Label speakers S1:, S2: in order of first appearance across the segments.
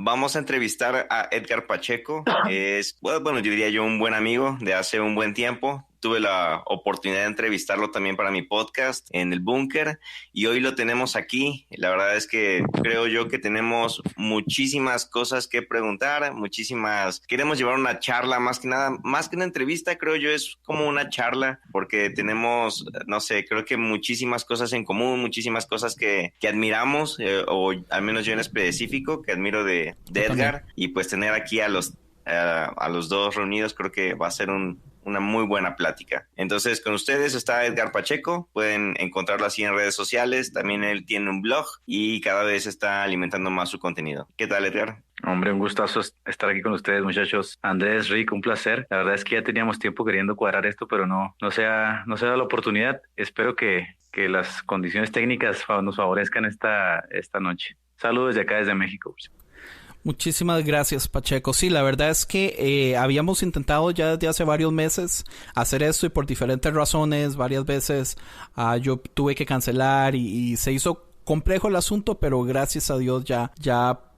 S1: vamos a entrevistar a Edgar Pacheco. Es, bueno, yo diría yo un buen amigo de hace un buen tiempo. Tuve la oportunidad de entrevistarlo también para mi podcast en El Búnker y hoy lo tenemos aquí. La verdad es que creo yo que tenemos muchísimas cosas que preguntar, queremos llevar una charla más que nada, más que una entrevista, creo yo es como una charla porque tenemos, no sé, creo que muchísimas cosas en común, muchísimas cosas que admiramos, o al menos yo en específico, que admiro de Edgar, y pues tener aquí a los dos reunidos creo que va a ser una muy buena plática. Entonces, con ustedes está Edgar Pacheco, pueden encontrarlo así en redes sociales, también él tiene un blog y cada vez está alimentando más su contenido. ¿Qué tal, Edgar?
S2: Hombre, un gustazo estar aquí con ustedes, muchachos. Andrés, Rick, un placer. La verdad es que ya teníamos tiempo queriendo cuadrar esto, pero no se ha dado la oportunidad. Espero que las condiciones técnicas nos favorezcan esta noche. Saludos desde acá, desde México.
S3: Muchísimas gracias, Pacheco. Sí, la verdad es que habíamos intentado ya desde hace varios meses hacer esto y por diferentes razones, varias veces yo tuve que cancelar y se hizo complejo el asunto, pero gracias a Dios ya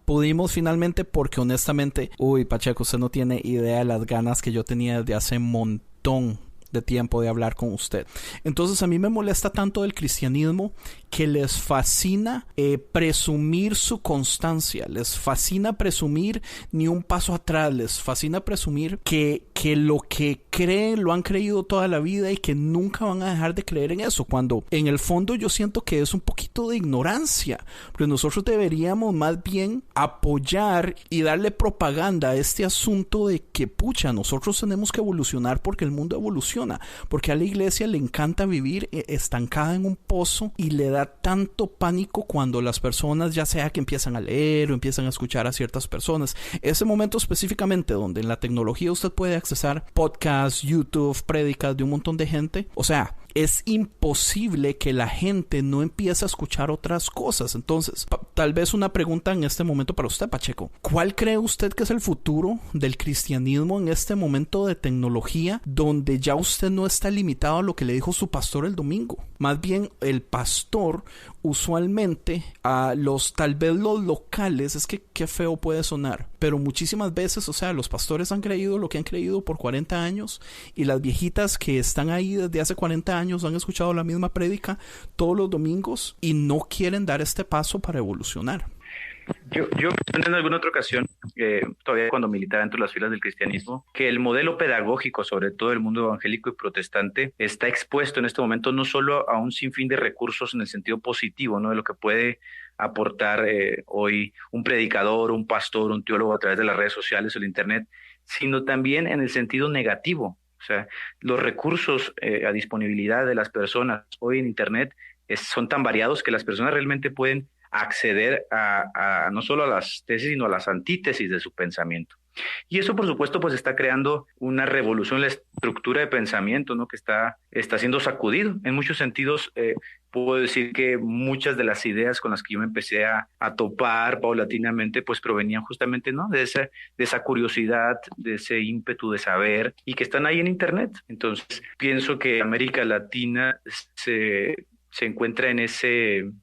S3: pudimos finalmente porque honestamente, Pacheco, usted no tiene idea de las ganas que yo tenía desde hace un montón de tiempo de hablar con usted. Entonces a mí me molesta tanto el cristianismo que les fascina presumir su constancia, les fascina presumir ni un paso atrás, les fascina presumir que lo que creen lo han creído toda la vida y que nunca van a dejar de creer en eso, cuando en el fondo yo siento que es un poquito de ignorancia, pero nosotros deberíamos más bien apoyar y darle propaganda a este asunto de que nosotros tenemos que evolucionar porque el mundo evoluciona, porque a la iglesia le encanta vivir estancada en un pozo y le da tanto pánico cuando las personas, ya sea que empiezan a leer o empiezan a escuchar a ciertas personas, ese momento específicamente donde en la tecnología usted puede accesar podcasts, YouTube, prédicas de un montón de gente, o sea, es imposible que la gente no empiece a escuchar otras cosas. Entonces, tal vez una pregunta en este momento para usted, Pacheco. ¿Cuál cree usted que es el futuro del cristianismo en este momento de tecnología donde ya usted no está limitado a lo que le dijo su pastor el domingo? Más bien, el pastor usualmente tal vez los locales, es que qué feo puede sonar, pero muchísimas veces, o sea, los pastores han creído lo que han creído por 40 años y las viejitas que están ahí desde hace 40 años han escuchado la misma prédica todos los domingos y no quieren dar este paso para evolucionar.
S2: Yo en alguna otra ocasión, todavía cuando militaba dentro de las filas del cristianismo, que el modelo pedagógico, sobre todo el mundo evangélico y protestante, está expuesto en este momento no solo a un sinfín de recursos en el sentido positivo, ¿no? De lo que puede aportar hoy un predicador, un pastor, un teólogo a través de las redes sociales o el internet, sino también en el sentido negativo. O sea, los recursos a disponibilidad de las personas hoy en internet son tan variados que las personas realmente pueden acceder a no solo a las tesis, sino a las antítesis de su pensamiento. Y eso, por supuesto, pues está creando una revolución en la estructura de pensamiento, ¿no? Que está siendo sacudido. En muchos sentidos, puedo decir que muchas de las ideas con las que yo me empecé a topar paulatinamente, pues provenían justamente, ¿no? De esa curiosidad, de ese ímpetu de saber, y que están ahí en Internet. Entonces, pienso que América Latina se encuentra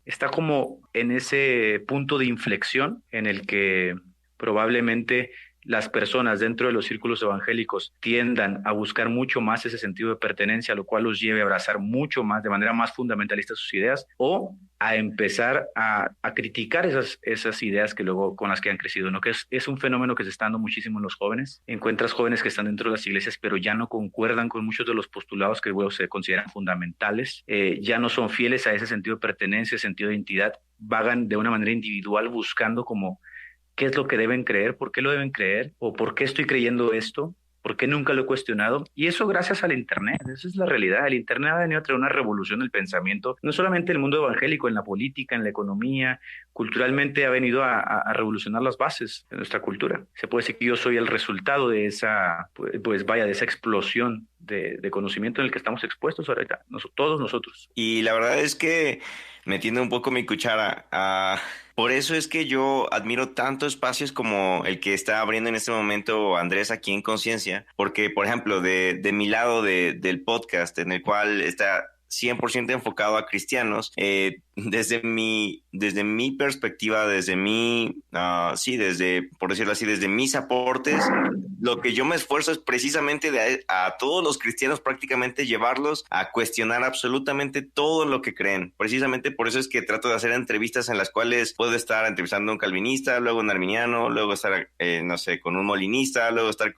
S2: está como en ese punto de inflexión en el que probablemente las personas dentro de los círculos evangélicos tiendan a buscar mucho más ese sentido de pertenencia, lo cual los lleve a abrazar mucho más, de manera más fundamentalista sus ideas, o a empezar a criticar esas ideas que luego con las que han crecido, ¿no? Que es un fenómeno que se está dando muchísimo en los jóvenes. Encuentras jóvenes que están dentro de las iglesias, pero ya no concuerdan con muchos de los postulados que luego se consideran fundamentales, ya no son fieles a ese sentido de pertenencia, sentido de identidad, vagan de una manera individual buscando como qué es lo que deben creer, por qué lo deben creer, o por qué estoy creyendo esto, por qué nunca lo he cuestionado. Y eso gracias al Internet, esa es la realidad. El Internet ha venido a traer una revolución del pensamiento, no solamente en el mundo evangélico, en la política, en la economía, culturalmente ha venido a revolucionar las bases de nuestra cultura. Se puede decir que yo soy el resultado de esa explosión de conocimiento en el que estamos expuestos ahorita, todos nosotros.
S1: Y la verdad es que metiendo un poco mi cuchara, por eso es que yo admiro tanto espacios como el que está abriendo en este momento Andrés aquí en Conciencia, porque, por ejemplo, de mi lado del podcast, en el cual está 100% enfocado a cristianos, desde mi desde mi perspectiva, desde mi, por decirlo así, desde mis aportes, lo que yo me esfuerzo es precisamente a todos los cristianos prácticamente llevarlos a cuestionar absolutamente todo lo que creen. Precisamente por eso es que trato de hacer entrevistas en las cuales puedo estar entrevistando a un calvinista, luego un arminiano, luego estar, con un molinista, luego estar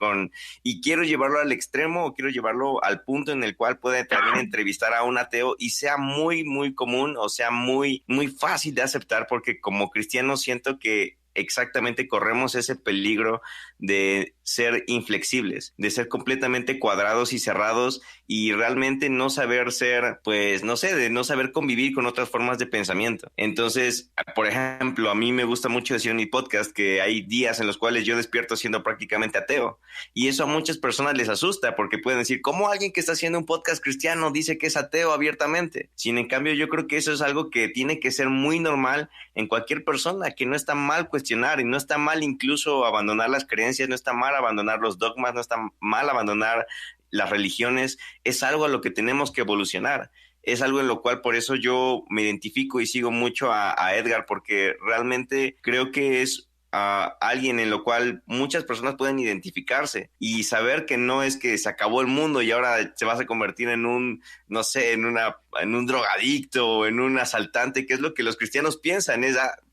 S1: y quiero llevarlo al extremo, o quiero llevarlo al punto en el cual pueda también entrevistar a un ateo y sea muy, muy común, o sea, muy, muy fácil de aceptar, porque como cristiano siento que exactamente corremos ese peligro de ser inflexibles, de ser completamente cuadrados y cerrados y realmente no saber ser, pues, no sé, de no saber convivir con otras formas de pensamiento. Entonces, por ejemplo, a mí me gusta mucho decir en mi podcast que hay días en los cuales yo despierto siendo prácticamente ateo y eso a muchas personas les asusta porque pueden decir, ¿cómo alguien que está haciendo un podcast cristiano dice que es ateo abiertamente? Sin en cambio, yo creo que eso es algo que tiene que ser muy normal en cualquier persona, que no está mal cuestionar y no está mal incluso abandonar las creencias, no está mal abandonar los dogmas, no está mal abandonar las religiones, es algo a lo que tenemos que evolucionar. Es algo en lo cual por eso yo me identifico y sigo mucho a Edgar, porque realmente creo que es alguien en lo cual muchas personas pueden identificarse y saber que no es que se acabó el mundo y ahora se vas a convertir en un, no sé, en un drogadicto o en un asaltante, que es lo que los cristianos piensan,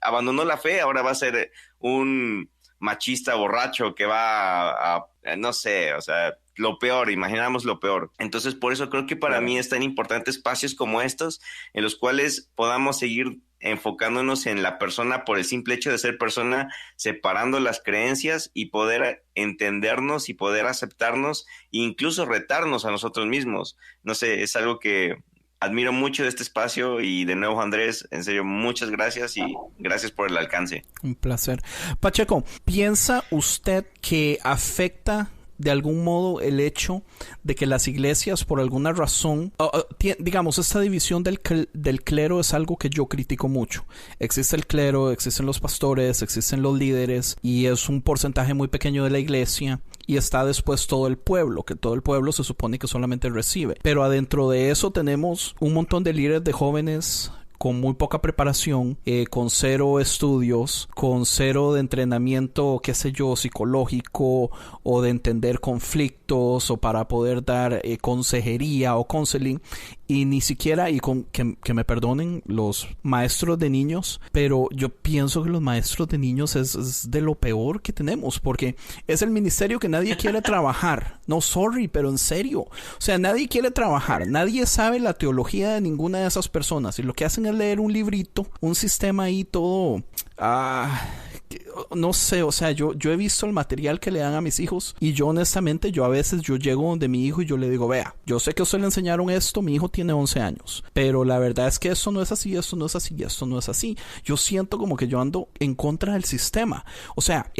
S1: abandonó la fe, ahora va a ser un machista borracho que va no sé, o sea, lo peor, imaginamos lo peor. Entonces, por eso creo que para mí es tan importante espacios como estos, en los cuales podamos seguir enfocándonos en la persona por el simple hecho de ser persona, separando las creencias y poder entendernos y poder aceptarnos e incluso retarnos a nosotros mismos. No sé, es algo que admiro mucho de este espacio y de nuevo, Andrés, en serio, muchas gracias y gracias por el alcance.
S3: Un placer. Pacheco, ¿piensa usted que afecta de algún modo el hecho de que las iglesias por alguna razón, digamos, esta división del clero es algo que yo critico mucho? Existe el clero, existen los pastores, existen los líderes y es un porcentaje muy pequeño de la iglesia, y está después todo el pueblo, que todo el pueblo se supone que solamente recibe, pero adentro de eso tenemos un montón de líderes de jóvenes con muy poca preparación, con cero estudios, con cero de entrenamiento, qué sé yo, psicológico o de entender conflictos o para poder dar consejería o counseling, y ni siquiera, y que me perdonen los maestros de niños, pero yo pienso que los maestros de niños es de lo peor que tenemos, porque es el ministerio que nadie quiere trabajar. No, sorry, pero en serio. O sea, nadie quiere trabajar, nadie sabe la teología de ninguna de esas personas y lo que hacen es leer un librito, un sistema ahí todo... no sé, o sea, yo he visto el material que le dan a mis hijos y yo honestamente, yo a veces llego donde mi hijo y yo le digo, vea, yo sé que a usted le enseñaron esto, mi hijo tiene 11 años, pero la verdad es que esto no es así, esto no es así, esto no es así. Yo siento como que yo ando en contra del sistema. O sea,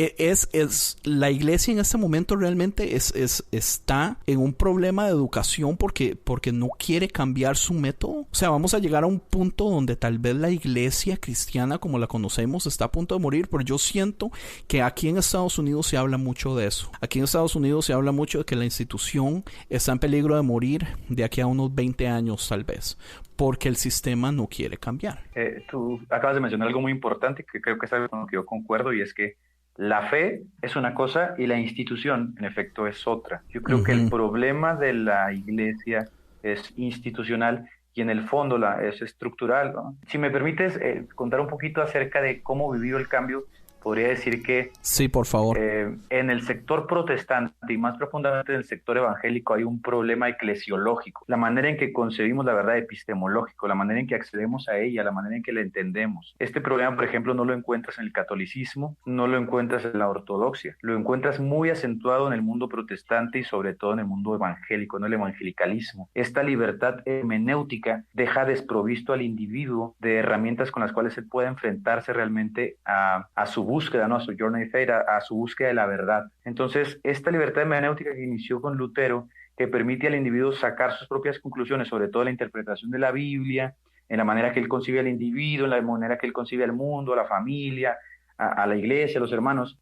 S3: la iglesia en este momento realmente está en un problema de educación porque no quiere cambiar su método. O sea, vamos a llegar a un punto donde tal vez la iglesia cristiana como la conocemos está a punto de morir, pero yo siento que aquí en Estados Unidos se habla mucho de eso. Aquí en Estados Unidos se habla mucho de que la institución está en peligro de morir de aquí a unos 20 años tal vez, porque el sistema no quiere cambiar.
S2: Tú acabas de mencionar algo muy importante que creo que es algo con lo que yo concuerdo, y es que la fe es una cosa y la institución, en efecto, es otra. Yo creo que el problema de la iglesia es institucional y en el fondo es estructural, ¿no? Si me permites contar un poquito acerca de cómo vivió el cambio, podría decir que
S3: sí, por favor.
S2: En el sector protestante y más profundamente en el sector evangélico hay un problema eclesiológico, la manera en que concebimos la verdad epistemológico, la manera en que accedemos a ella, la manera en que la entendemos. Este problema, por ejemplo, no lo encuentras en el catolicismo, no lo encuentras en la ortodoxia, lo encuentras muy acentuado en el mundo protestante y sobre todo en el mundo evangélico, no el evangelicalismo. Esta libertad hermenéutica deja desprovisto al individuo de herramientas con las cuales él pueda enfrentarse realmente a su búsqueda, ¿no? A su journey of faith, a su búsqueda de la verdad. Entonces, esta libertad hermenéutica que inició con Lutero, que permite al individuo sacar sus propias conclusiones, sobre todo la interpretación de la Biblia, en la manera que él concibe al individuo, en la manera que él concibe al mundo, a la familia, a la iglesia, a los hermanos,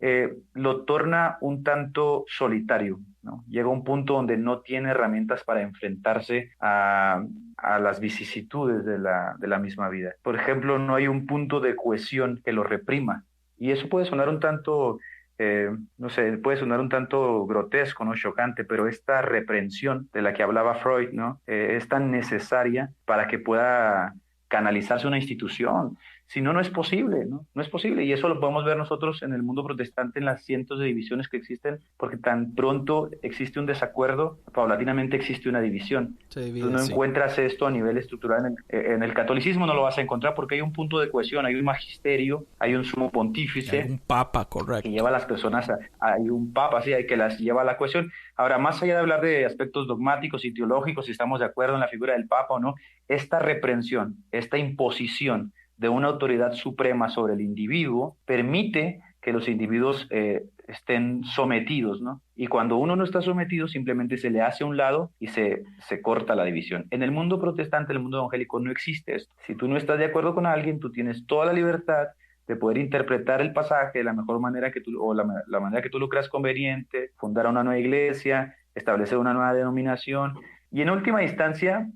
S2: lo torna un tanto solitario, ¿no? Llega un punto donde no tiene herramientas para enfrentarse a las vicisitudes de la misma vida. Por ejemplo, no hay un punto de cohesión que lo reprima. Y eso puede sonar un tanto, no sé, puede sonar un tanto grotesco, ¿no? Chocante, pero esta reprensión de la que hablaba Freud, ¿no? Es tan necesaria para que pueda canalizarse una institución. Si no, no es posible, ¿no? No es posible. Y eso lo podemos ver nosotros en el mundo protestante, en las cientos de divisiones que existen, porque tan pronto existe un desacuerdo, paulatinamente existe una división. Tú no encuentras esto a nivel estructural en el catolicismo, no lo vas a encontrar porque hay un punto de cohesión, hay un magisterio, hay un sumo pontífice.
S3: Hay un papa, correcto.
S2: Que lleva a las personas, hay un papa, sí, hay que las lleva a la cohesión. Ahora, más allá de hablar de aspectos dogmáticos y teológicos, si estamos de acuerdo en la figura del papa o no, esta reprensión, esta imposición de una autoridad suprema sobre el individuo permite que los individuos estén sometidos, ¿no? Y cuando uno no está sometido, simplemente se le hace a un lado y se corta la división. En el mundo protestante, en el mundo evangélico, no existe esto. Si tú no estás de acuerdo con alguien, tú tienes toda la libertad de poder interpretar el pasaje de la mejor manera que tú, o la manera que tú lo creas conveniente, fundar una nueva iglesia, establecer una nueva denominación. Y en última instancia,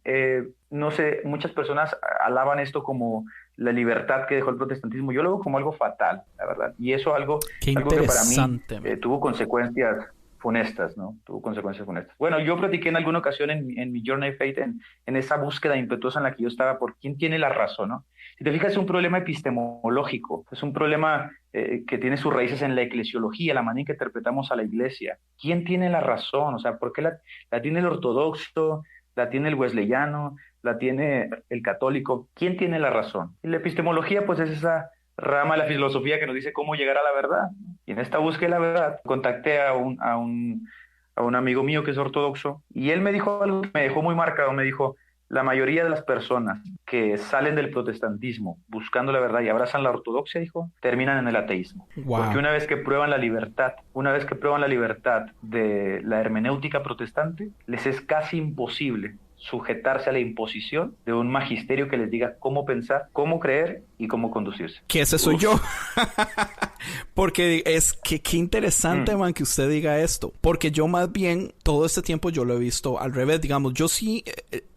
S2: no sé, muchas personas alaban esto como la libertad que dejó el protestantismo. Yo lo veo como algo fatal, la verdad. Y eso algo que para mí tuvo consecuencias funestas, ¿no? Tuvo consecuencias funestas. Bueno, yo platiqué en alguna ocasión en mi Journey of Faith, en esa búsqueda impetuosa en la que yo estaba por quién tiene la razón, ¿no? Si te fijas, es un problema epistemológico, es un problema que tiene sus raíces en la eclesiología, la manera en que interpretamos a la iglesia. ¿Quién tiene la razón? O sea, ¿por qué la tiene el ortodoxo, la tiene el wesleyano, la tiene el católico? ¿Quién tiene la razón? Y la epistemología, pues, es esa rama de la filosofía que nos dice cómo llegar a la verdad. Y en esta búsqueda de la verdad, contacté a un amigo mío que es ortodoxo, y él me dijo algo que me dejó muy marcado. Me dijo: la mayoría de las personas que salen del protestantismo buscando la verdad y abrazan la ortodoxia, dijo, terminan en el ateísmo. Wow. Porque una vez que prueban la libertad de la hermenéutica protestante, les es casi imposible sujetarse a la imposición de un magisterio que les diga cómo pensar, cómo creer y cómo conducirse.
S3: Que ese soy yo. Porque es que qué interesante, man, que usted diga esto. Porque yo más bien, todo este tiempo yo lo he visto al revés. Digamos, yo sí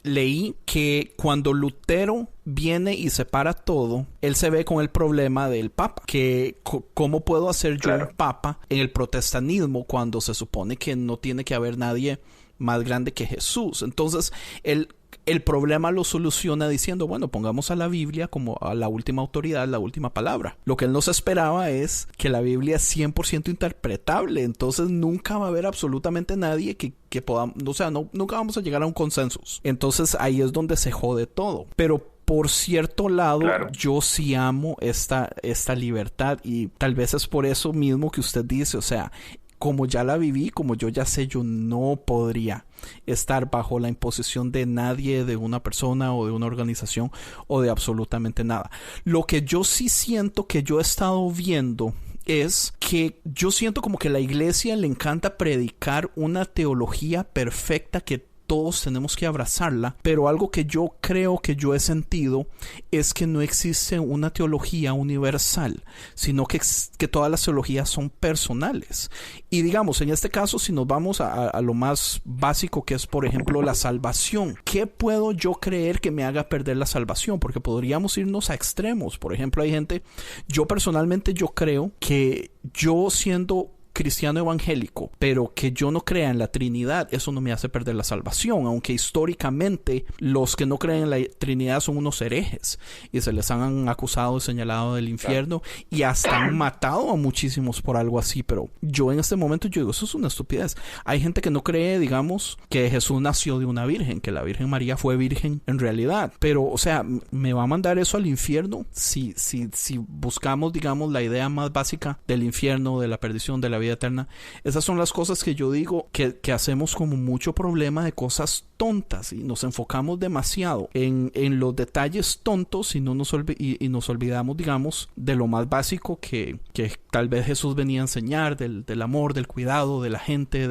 S3: leí que cuando Lutero viene y separa todo, él se ve con el problema del papa. Que ¿cómo puedo hacer yo un papa en el protestantismo cuando se supone que no tiene que haber nadie más grande que Jesús? Entonces, el problema lo soluciona diciendo, bueno, pongamos a la Biblia como a la última autoridad, la última palabra. Lo que él nos esperaba es que la Biblia es 100% interpretable, entonces nunca va a haber absolutamente nadie que podamos, o sea, nunca vamos a llegar a un consenso. Entonces ahí es donde se jode todo. Pero por cierto lado, claro, yo sí amo esta libertad, y tal vez es por eso mismo que usted dice, o sea, como ya la viví, como yo ya sé, yo no podría estar bajo la imposición de nadie, de una persona o de una organización o de absolutamente nada. Lo que yo sí siento que yo he estado viendo es que yo siento como que a la iglesia le encanta predicar una teología perfecta que todos tenemos que abrazarla, pero algo que yo creo que yo he sentido es que no existe una teología universal, sino que todas las teologías son personales. Y digamos, en este caso, si nos vamos a lo más básico, que es, por ejemplo, la salvación. ¿Qué puedo yo creer que me haga perder la salvación? Porque podríamos irnos a extremos. Por ejemplo, hay gente, yo personalmente yo creo que yo siendo cristiano evangélico, pero que yo no crea en la Trinidad, eso no me hace perder la salvación, aunque históricamente los que no creen en la Trinidad son unos herejes y se les han acusado y señalado del infierno, claro, y hasta han matado a muchísimos por algo así. Pero yo en este momento yo digo, eso es una estupidez. Hay gente que no cree, digamos, que Jesús nació de una virgen, que la Virgen María fue virgen en realidad, pero o sea, ¿me va a mandar eso al infierno? Si buscamos, digamos, la idea más básica del infierno, de la perdición, de la vida eterna. Esas son las cosas que yo digo que hacemos como mucho problema de cosas tontas, y nos enfocamos demasiado en los detalles tontos y nos olvidamos, digamos, de lo más básico que tal vez Jesús venía a enseñar, del amor, del cuidado de la gente,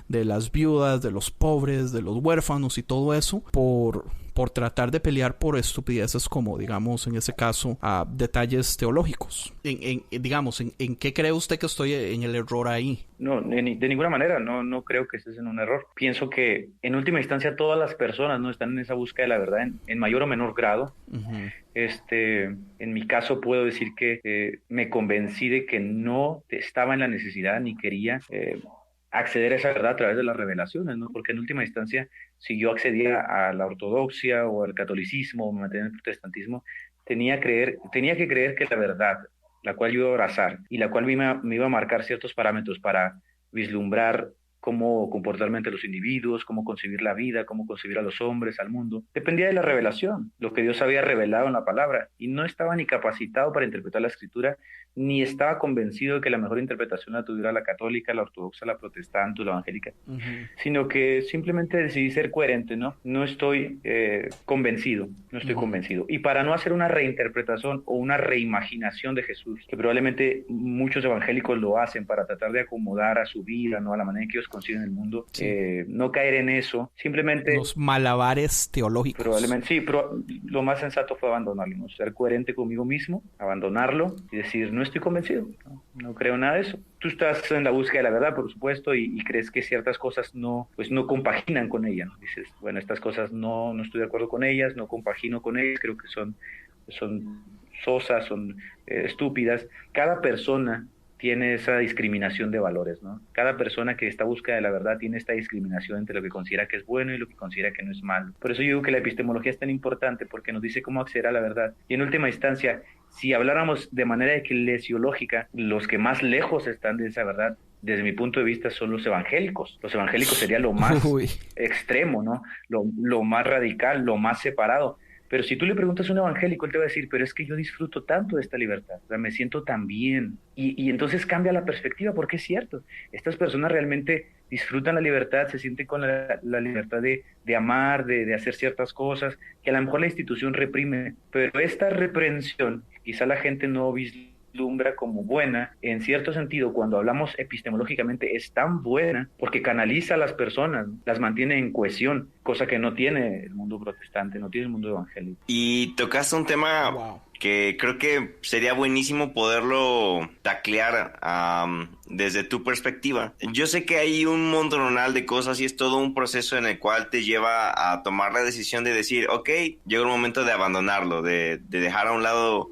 S3: de las viudas, de los pobres, de los huérfanos y todo eso, por por tratar de pelear por estupideces como, digamos, en ese caso, detalles teológicos. Digamos, ¿en qué cree usted que estoy en el error ahí?
S2: No, de ninguna manera, no creo que estés en un error. Pienso que en última instancia todas las personas no están en esa búsqueda de la verdad en mayor o menor grado.
S3: Uh-huh.
S2: En mi caso puedo decir que me convencí de que no estaba en la necesidad ni quería acceder a esa verdad a través de las revelaciones, ¿no? Porque en última instancia, si yo accedía a la ortodoxia o al catolicismo o me mantenía en el protestantismo, tenía que creer que la verdad, la cual yo iba a abrazar y la cual me iba a marcar ciertos parámetros para vislumbrar cómo comportarme ante los individuos, cómo concebir la vida, cómo concebir a los hombres, al mundo. Dependía de la revelación, lo que Dios había revelado en la palabra, y no estaba ni capacitado para interpretar la escritura, ni estaba convencido de que la mejor interpretación la tuviera la católica, la ortodoxa, la protestante o la evangélica, sino que simplemente decidí ser coherente, ¿no? No estoy convencido. Y para no hacer una reinterpretación o una reimaginación de Jesús, que probablemente muchos evangélicos lo hacen para tratar de acomodar a su vida, ¿no? A la manera en que ellos conciben el mundo, no caer en eso, simplemente...
S3: Los malabares teológicos.
S2: Probablemente sí, pero lo más sensato fue abandonarlo, ¿no? Ser coherente conmigo mismo, abandonarlo y decir, no estoy convencido, no creo nada de eso. Tú estás en la búsqueda de la verdad, por supuesto, y crees que ciertas cosas no compaginan con ella, ¿no? Dices, bueno, estas cosas no estoy de acuerdo con ellas, no compagino con ellas, creo que son sosas, son estúpidas. Cada persona tiene esa discriminación de valores, ¿no? Cada persona que está en búsqueda de la verdad tiene esta discriminación entre lo que considera que es bueno y lo que considera que no es malo. Por eso yo digo que la epistemología es tan importante, porque nos dice cómo acceder a la verdad. Y en última instancia, si habláramos de manera eclesiológica, los que más lejos están de esa verdad, desde mi punto de vista, son los evangélicos. Los evangélicos sería lo más extremo, ¿no? Lo más radical, lo más separado. Pero si tú le preguntas a un evangélico, él te va a decir, pero es que yo disfruto tanto de esta libertad, o sea, me siento tan bien. Y entonces cambia la perspectiva, porque es cierto, estas personas realmente disfrutan la libertad, se sienten con la libertad de amar, de hacer ciertas cosas, que a lo mejor la institución reprime, pero esta reprensión, quizá la gente no vislumbra como buena, en cierto sentido, cuando hablamos epistemológicamente, es tan buena porque canaliza a las personas, las mantiene en cohesión, cosa que no tiene el mundo protestante, no tiene el mundo evangélico.
S1: Y tocaste un tema que creo que sería buenísimo poderlo taclear desde tu perspectiva. Yo sé que hay un montonal de cosas y es todo un proceso en el cual te lleva a tomar la decisión de decir, ok, llegó el momento de abandonarlo, de dejar a un lado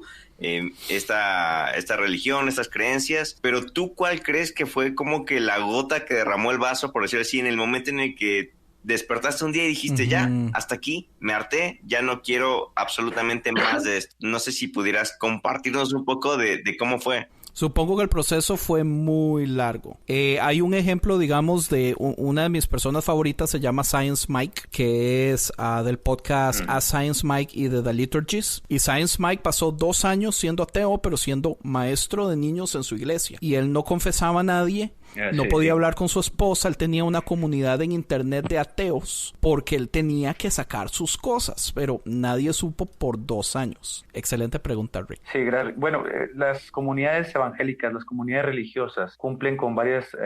S1: esta religión, estas creencias, pero ¿tú cuál crees que fue como que la gota que derramó el vaso, por decirlo así, en el momento en el que despertaste un día y dijiste, ya, hasta aquí, me harté, ya no quiero absolutamente más de esto? No sé si pudieras compartirnos un poco de cómo fue.
S3: Supongo que el proceso fue muy largo. Hay un ejemplo, digamos, de una de mis personas favoritas, se llama Science Mike, que es del podcast A Science Mike y de The Liturgies. Y Science Mike pasó 2 años siendo ateo, pero siendo maestro de niños en su iglesia. Y él no confesaba a nadie. No podía hablar con su esposa. Él tenía una comunidad en internet de ateos porque él tenía que sacar sus cosas, pero nadie supo por 2 años. Excelente pregunta, Rick.
S2: Sí, gracias. Bueno, las comunidades evangélicas, las comunidades religiosas cumplen con varias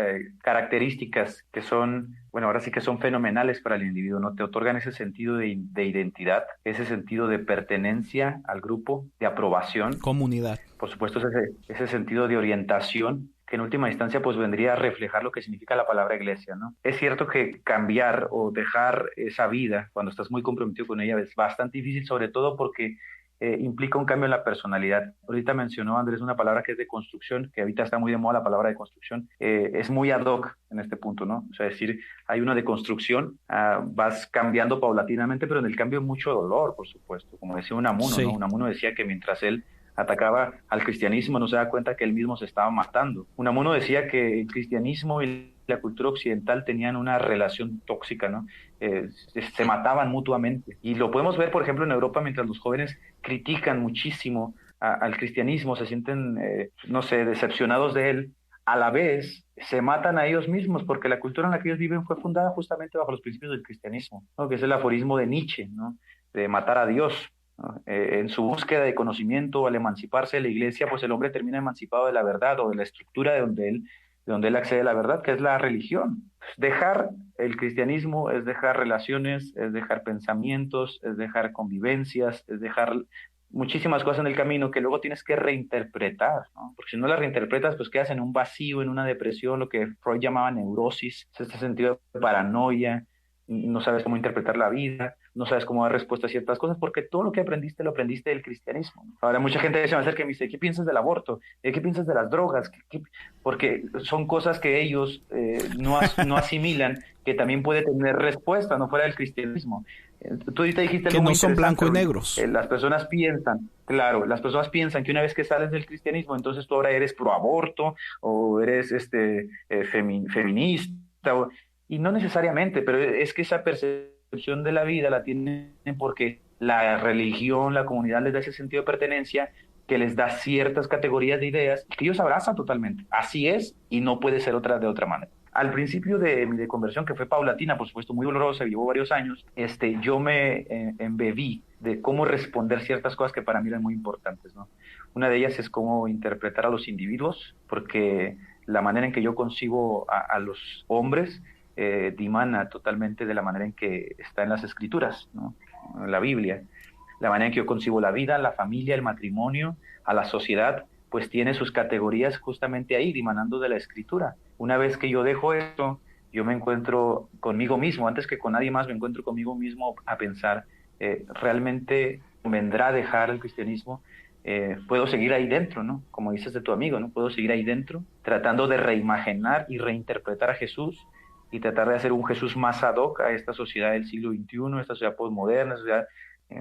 S2: características que son, bueno, ahora sí que son fenomenales para el individuo, ¿no? Te otorgan ese sentido de identidad, ese sentido de pertenencia al grupo, de aprobación.
S3: Comunidad.
S2: Por supuesto, ese sentido de orientación, que en última instancia pues vendría a reflejar lo que significa la palabra iglesia, ¿no? Es cierto que cambiar o dejar esa vida cuando estás muy comprometido con ella es bastante difícil, sobre todo porque implica un cambio en la personalidad. Ahorita mencionó Andrés una palabra que es de construcción, que ahorita está muy de moda la palabra de construcción, es muy ad hoc en este punto, ¿no? O sea, es decir, hay una de construcción, vas cambiando paulatinamente, pero en el cambio hay mucho dolor, por supuesto, como decía Unamuno, sí. ¿No? Unamuno decía que mientras él atacaba al cristianismo no se da cuenta que él mismo se estaba matando. Unamuno decía que el cristianismo y la cultura occidental tenían una relación tóxica, ¿no? Se mataban mutuamente. Y lo podemos ver, por ejemplo, en Europa, mientras los jóvenes critican muchísimo al cristianismo, se sienten, no sé, decepcionados de él, a la vez se matan a ellos mismos, porque la cultura en la que ellos viven fue fundada justamente bajo los principios del cristianismo, ¿no? Que es el aforismo de Nietzsche, ¿no? De matar a Dios. En su búsqueda de conocimiento, al emanciparse de la iglesia, pues el hombre termina emancipado de la verdad o de la estructura de donde él de donde él accede a la verdad, que es la religión. Dejar el cristianismo es dejar relaciones, es dejar pensamientos, es dejar convivencias, es dejar muchísimas cosas en el camino que luego tienes que reinterpretar, ¿no? Porque si no las reinterpretas, pues quedas en un vacío, en una depresión, lo que Freud llamaba neurosis, es este sentido de paranoia, no sabes cómo interpretar la vida, no sabes cómo dar respuesta a ciertas cosas, porque todo lo que aprendiste lo aprendiste del cristianismo, ¿no? Ahora mucha gente se me acerca y me dice, ¿qué piensas del aborto? ¿Qué piensas de las drogas? Porque son cosas que ellos no asimilan, que también puede tener respuesta, no fuera del cristianismo. Tú ahorita dijiste
S3: que
S2: algo
S3: no
S2: muy
S3: son
S2: interesante,
S3: blanco y negros.
S2: las personas piensan, claro, las personas piensan que una vez que sales del cristianismo, entonces tú ahora eres pro aborto o eres feminista, y no necesariamente, pero es que esa percepción de la vida la tienen porque la religión, la comunidad les da ese sentido de pertenencia que les da ciertas categorías de ideas que ellos abrazan totalmente. Así es y no puede ser de otra manera. Al principio de mi conversión, que fue paulatina, por supuesto muy dolorosa, llevó varios años, yo me embebí de cómo responder ciertas cosas que para mí eran muy importantes, ¿no? Una de ellas es cómo interpretar a los individuos, porque la manera en que yo concibo a los hombres dimana totalmente de la manera en que está en las escrituras, ¿no? En la Biblia. La manera en que yo concibo la vida, la familia, el matrimonio, a la sociedad, pues tiene sus categorías justamente ahí, dimanando de la escritura. Una vez que yo dejo esto, yo me encuentro conmigo mismo, antes que con nadie más, me encuentro conmigo mismo a pensar, realmente vendrá a dejar el cristianismo, puedo seguir ahí dentro, ¿no? Como dices de tu amigo, ¿no? Puedo seguir ahí dentro, tratando de reimaginar y reinterpretar a Jesús y tratar de hacer un Jesús más ad hoc a esta sociedad del siglo XXI, esta sociedad postmoderna, esta sociedad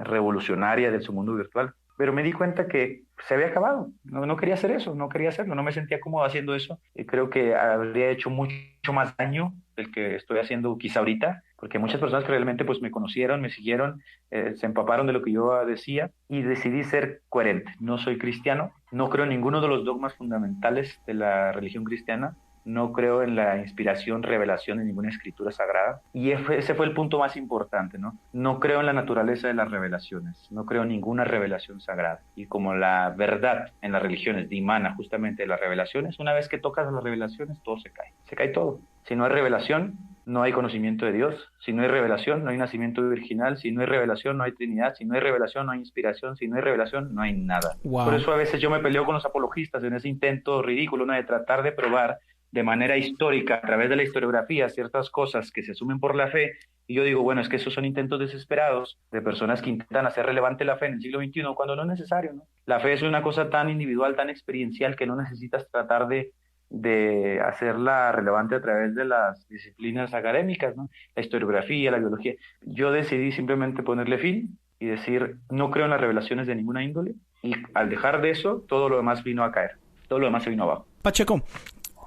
S2: revolucionaria del mundo virtual. Pero me di cuenta que se había acabado. No quería hacer eso, no quería hacerlo, no me sentía cómodo haciendo eso. Y creo que habría hecho mucho más daño del que estoy haciendo quizá ahorita, porque muchas personas que realmente pues me conocieron, me siguieron, se empaparon de lo que yo decía y decidí ser coherente. No soy cristiano, no creo en ninguno de los dogmas fundamentales de la religión cristiana, no creo en la inspiración, revelación de ninguna escritura sagrada. Y ese fue el punto más importante, ¿no? No creo en la naturaleza de las revelaciones, no creo en ninguna revelación sagrada. Y como la verdad en las religiones dimana justamente de las revelaciones, una vez que tocas las revelaciones, todo se cae todo. Si no hay revelación, no hay conocimiento de Dios. Si no hay revelación, no hay nacimiento virginal. Si no hay revelación, no hay Trinidad. Si no hay revelación, no hay inspiración. Si no hay revelación, no hay nada.
S3: Wow.
S2: Por eso a veces yo me peleo con los apologistas en ese intento ridículo, ¿no?, de tratar de probar de manera histórica, a través de la historiografía, ciertas cosas que se asumen por la fe, y yo digo, bueno, es que esos son intentos desesperados de personas que intentan hacer relevante la fe en el siglo XXI, cuando no es necesario, ¿no? La fe es una cosa tan individual, tan experiencial, que no necesitas tratar de hacerla relevante a través de las disciplinas académicas, ¿no? La historiografía, la biología. Yo decidí simplemente ponerle fin y decir, no creo en las revelaciones de ninguna índole, y al dejar de eso, todo lo demás vino a caer, todo lo demás se vino abajo.
S3: Pacheco,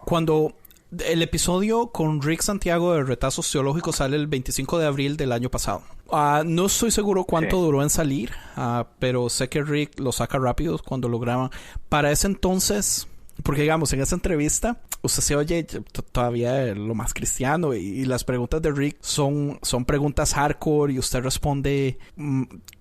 S3: cuando el episodio con Rick Santiago de Retazos Teológicos sale el 25 de abril del año pasado. No estoy seguro cuánto duró en salir, pero sé que Rick lo saca rápido cuando lo graba. Para ese entonces, porque digamos, en esa entrevista, usted se oye todavía lo más cristiano y las preguntas de Rick son preguntas hardcore y usted responde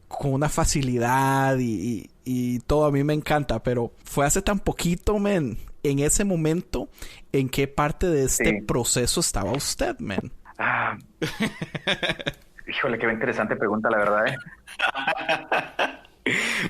S3: con una facilidad y todo. A mí me encanta, pero fue hace tan poquito, men. En ese momento, ¿en qué parte de este proceso estaba usted, men?
S2: Híjole, qué interesante pregunta, la verdad, ¿eh?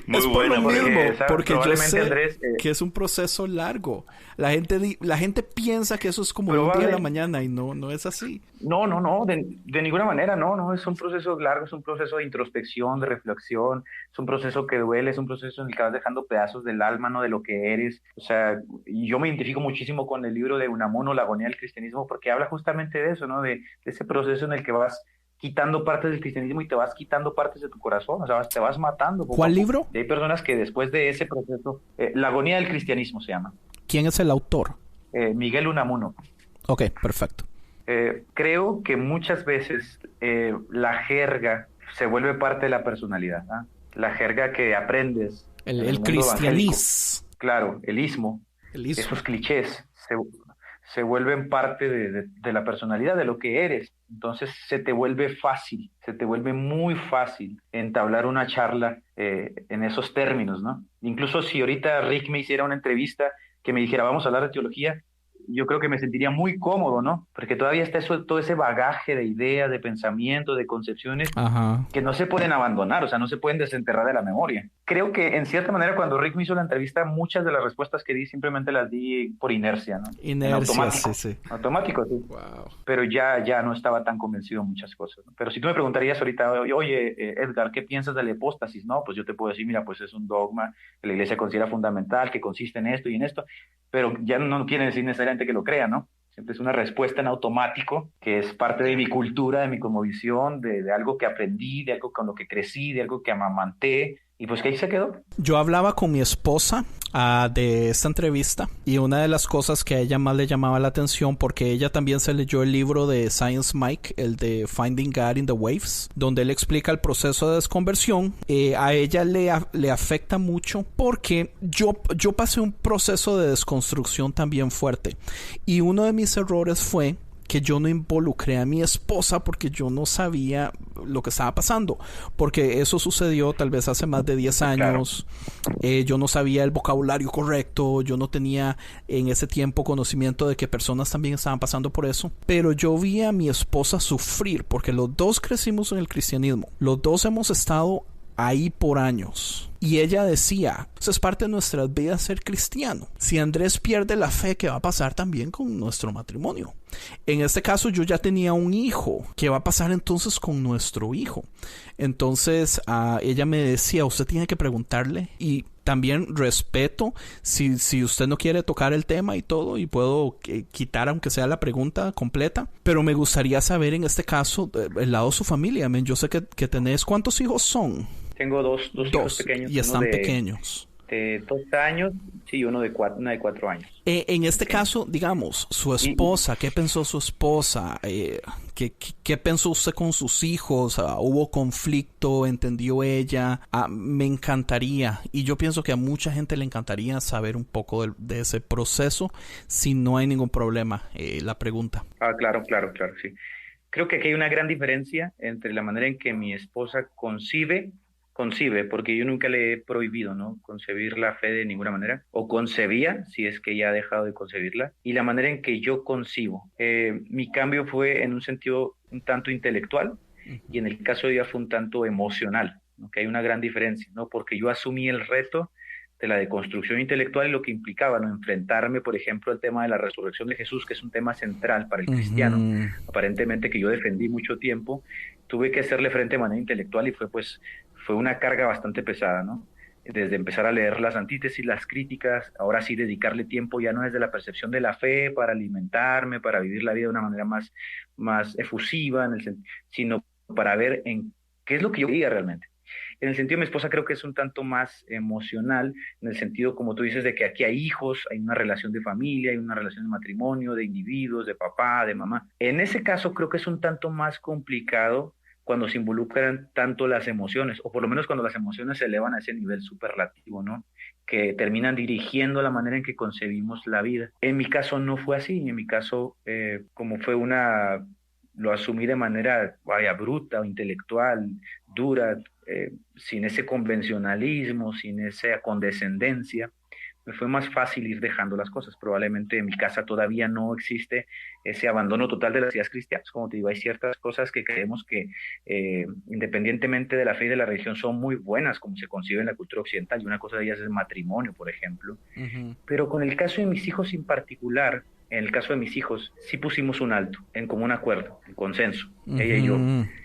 S1: Muy
S3: es por
S1: buena,
S3: lo mismo, porque yo sé
S2: Andrés,
S3: que es un proceso largo. La gente piensa que eso es como de un día a la mañana y no es así.
S2: No, de ninguna manera, no, es un proceso largo, es un proceso de introspección, de reflexión, es un proceso que duele, es un proceso en el que vas dejando pedazos del alma, no de lo que eres. O sea, yo me identifico muchísimo con el libro de Unamuno, La agonía del cristianismo, porque habla justamente de eso, ¿no? De ese proceso en el que vas quitando partes del cristianismo y te vas quitando partes de tu corazón, o sea, te vas matando.
S3: ¿Cuál libro?
S2: Y hay personas que después de ese proceso, La agonía del cristianismo se llama.
S3: ¿Quién es el autor?
S2: Miguel Unamuno.
S3: Ok, perfecto.
S2: Creo que muchas veces la jerga se vuelve parte de la personalidad, ¿eh? La jerga que aprendes.
S3: El cristianismo.
S2: Claro, el ismo. Esos clichés se vuelven parte de la personalidad, de lo que eres. Entonces se te vuelve fácil, se te vuelve muy fácil entablar una charla en esos términos, ¿no? Incluso si ahorita Rick me hiciera una entrevista que me dijera, vamos a hablar de teología, yo creo que me sentiría muy cómodo, ¿no? Porque todavía está eso, todo ese bagaje de ideas, de pensamientos, de concepciones
S3: Ajá.
S2: que no se pueden abandonar, o sea, no se pueden desenterrar de la memoria. Creo que en cierta manera cuando Rick me hizo la entrevista, muchas de las respuestas que di simplemente las di por inercia, ¿no? En
S3: Inercia,
S2: automático.
S3: sí, sí.
S2: Automático, sí.
S3: Wow.
S2: Pero ya no estaba tan convencido en muchas cosas, ¿no? Pero si tú me preguntarías ahorita, oye, Edgar, ¿qué piensas de la hipóstasis? No, pues yo te puedo decir, mira, pues es un dogma que la iglesia considera fundamental, que consiste en esto y en esto, pero ya no quiere decir necesariamente que lo crea, ¿no? Siempre es una respuesta en automático, que es parte de mi cultura, de mi cosmovisión, de algo que aprendí, de algo con lo que crecí, de algo que amamanté, y pues que ahí se quedó.
S3: Yo hablaba con mi esposa de esta entrevista y una de las cosas que a ella más le llamaba la atención, porque ella también se leyó el libro de Science Mike, el de Finding God in the Waves, donde él explica el proceso de desconversión. A ella le afecta mucho porque yo pasé un proceso de desconstrucción también fuerte, y uno de mis errores fue que yo no involucré a mi esposa porque yo no sabía lo que estaba pasando, porque eso sucedió tal vez hace más de 10 años. Yo no sabía el vocabulario correcto, yo no tenía en ese tiempo conocimiento de que personas también estaban pasando por eso, pero yo vi a mi esposa sufrir porque los dos crecimos en el cristianismo, los dos hemos estado ahí por años. Y ella decía, eso es parte de nuestras vidas ser cristiano. Si Andrés pierde la fe, ¿qué va a pasar también con nuestro matrimonio? En este caso yo ya tenía un hijo. ¿Qué va a pasar entonces con nuestro hijo? Entonces ella me decía, usted tiene que preguntarle, y también respeto si usted no quiere tocar el tema y todo, y puedo quitar aunque sea la pregunta completa, pero me gustaría saber en este caso el lado de su familia. Yo sé que tenés, ¿cuántos hijos son?
S2: Tengo dos hijos pequeños.
S3: Y están pequeños.
S2: De 2 años, sí, una de 4 años.
S3: En este caso, digamos, su esposa, ¿qué pensó su esposa? ¿Qué pensó usted con sus hijos? ¿Hubo conflicto? ¿Entendió ella? Me encantaría, y yo pienso que a mucha gente le encantaría saber un poco de ese proceso, si no hay ningún problema, la pregunta.
S2: Claro, sí. Creo que aquí hay una gran diferencia entre la manera en que mi esposa concibe, porque yo nunca le he prohibido, ¿no?, concebir la fe de ninguna manera, o concebía, si es que ya ha dejado de concebirla, y la manera en que yo concibo. Mi cambio fue en un sentido un tanto intelectual, y en el caso de ella fue un tanto emocional, ¿no?, que hay una gran diferencia, ¿no?, porque yo asumí el reto de la deconstrucción intelectual y lo que implicaba, ¿no?, enfrentarme, por ejemplo, al tema de la resurrección de Jesús, que es un tema central para el cristiano, aparentemente que yo defendí mucho tiempo. Tuve que hacerle frente de manera intelectual y fue una carga bastante pesada, ¿no? Desde empezar a leer las antítesis, las críticas, ahora sí dedicarle tiempo ya no desde la percepción de la fe para alimentarme, para vivir la vida de una manera más efusiva, sino para ver en qué es lo que yo quería realmente. En el sentido de mi esposa creo que es un tanto más emocional, en el sentido, como tú dices, de que aquí hay hijos, hay una relación de familia, hay una relación de matrimonio, de individuos, de papá, de mamá. En ese caso creo que es un tanto más complicado cuando se involucran tanto las emociones, o por lo menos cuando las emociones se elevan a ese nivel superlativo, ¿no?, que terminan dirigiendo la manera en que concebimos la vida. En mi caso no fue así, en mi caso, como fue lo asumí de manera, bruta o intelectual, dura, sin ese convencionalismo, sin esa condescendencia. Me fue más fácil ir dejando las cosas. Probablemente en mi casa todavía no existe ese abandono total de las ideas cristianas. Como te digo, hay ciertas cosas que creemos que independientemente de la fe y de la religión son muy buenas, como se concibe en la cultura occidental, y una cosa de ellas es el matrimonio, por ejemplo. Pero con el caso de mis hijos en particular, en el caso de mis hijos, sí pusimos un alto, en común acuerdo, en consenso, ella y yo.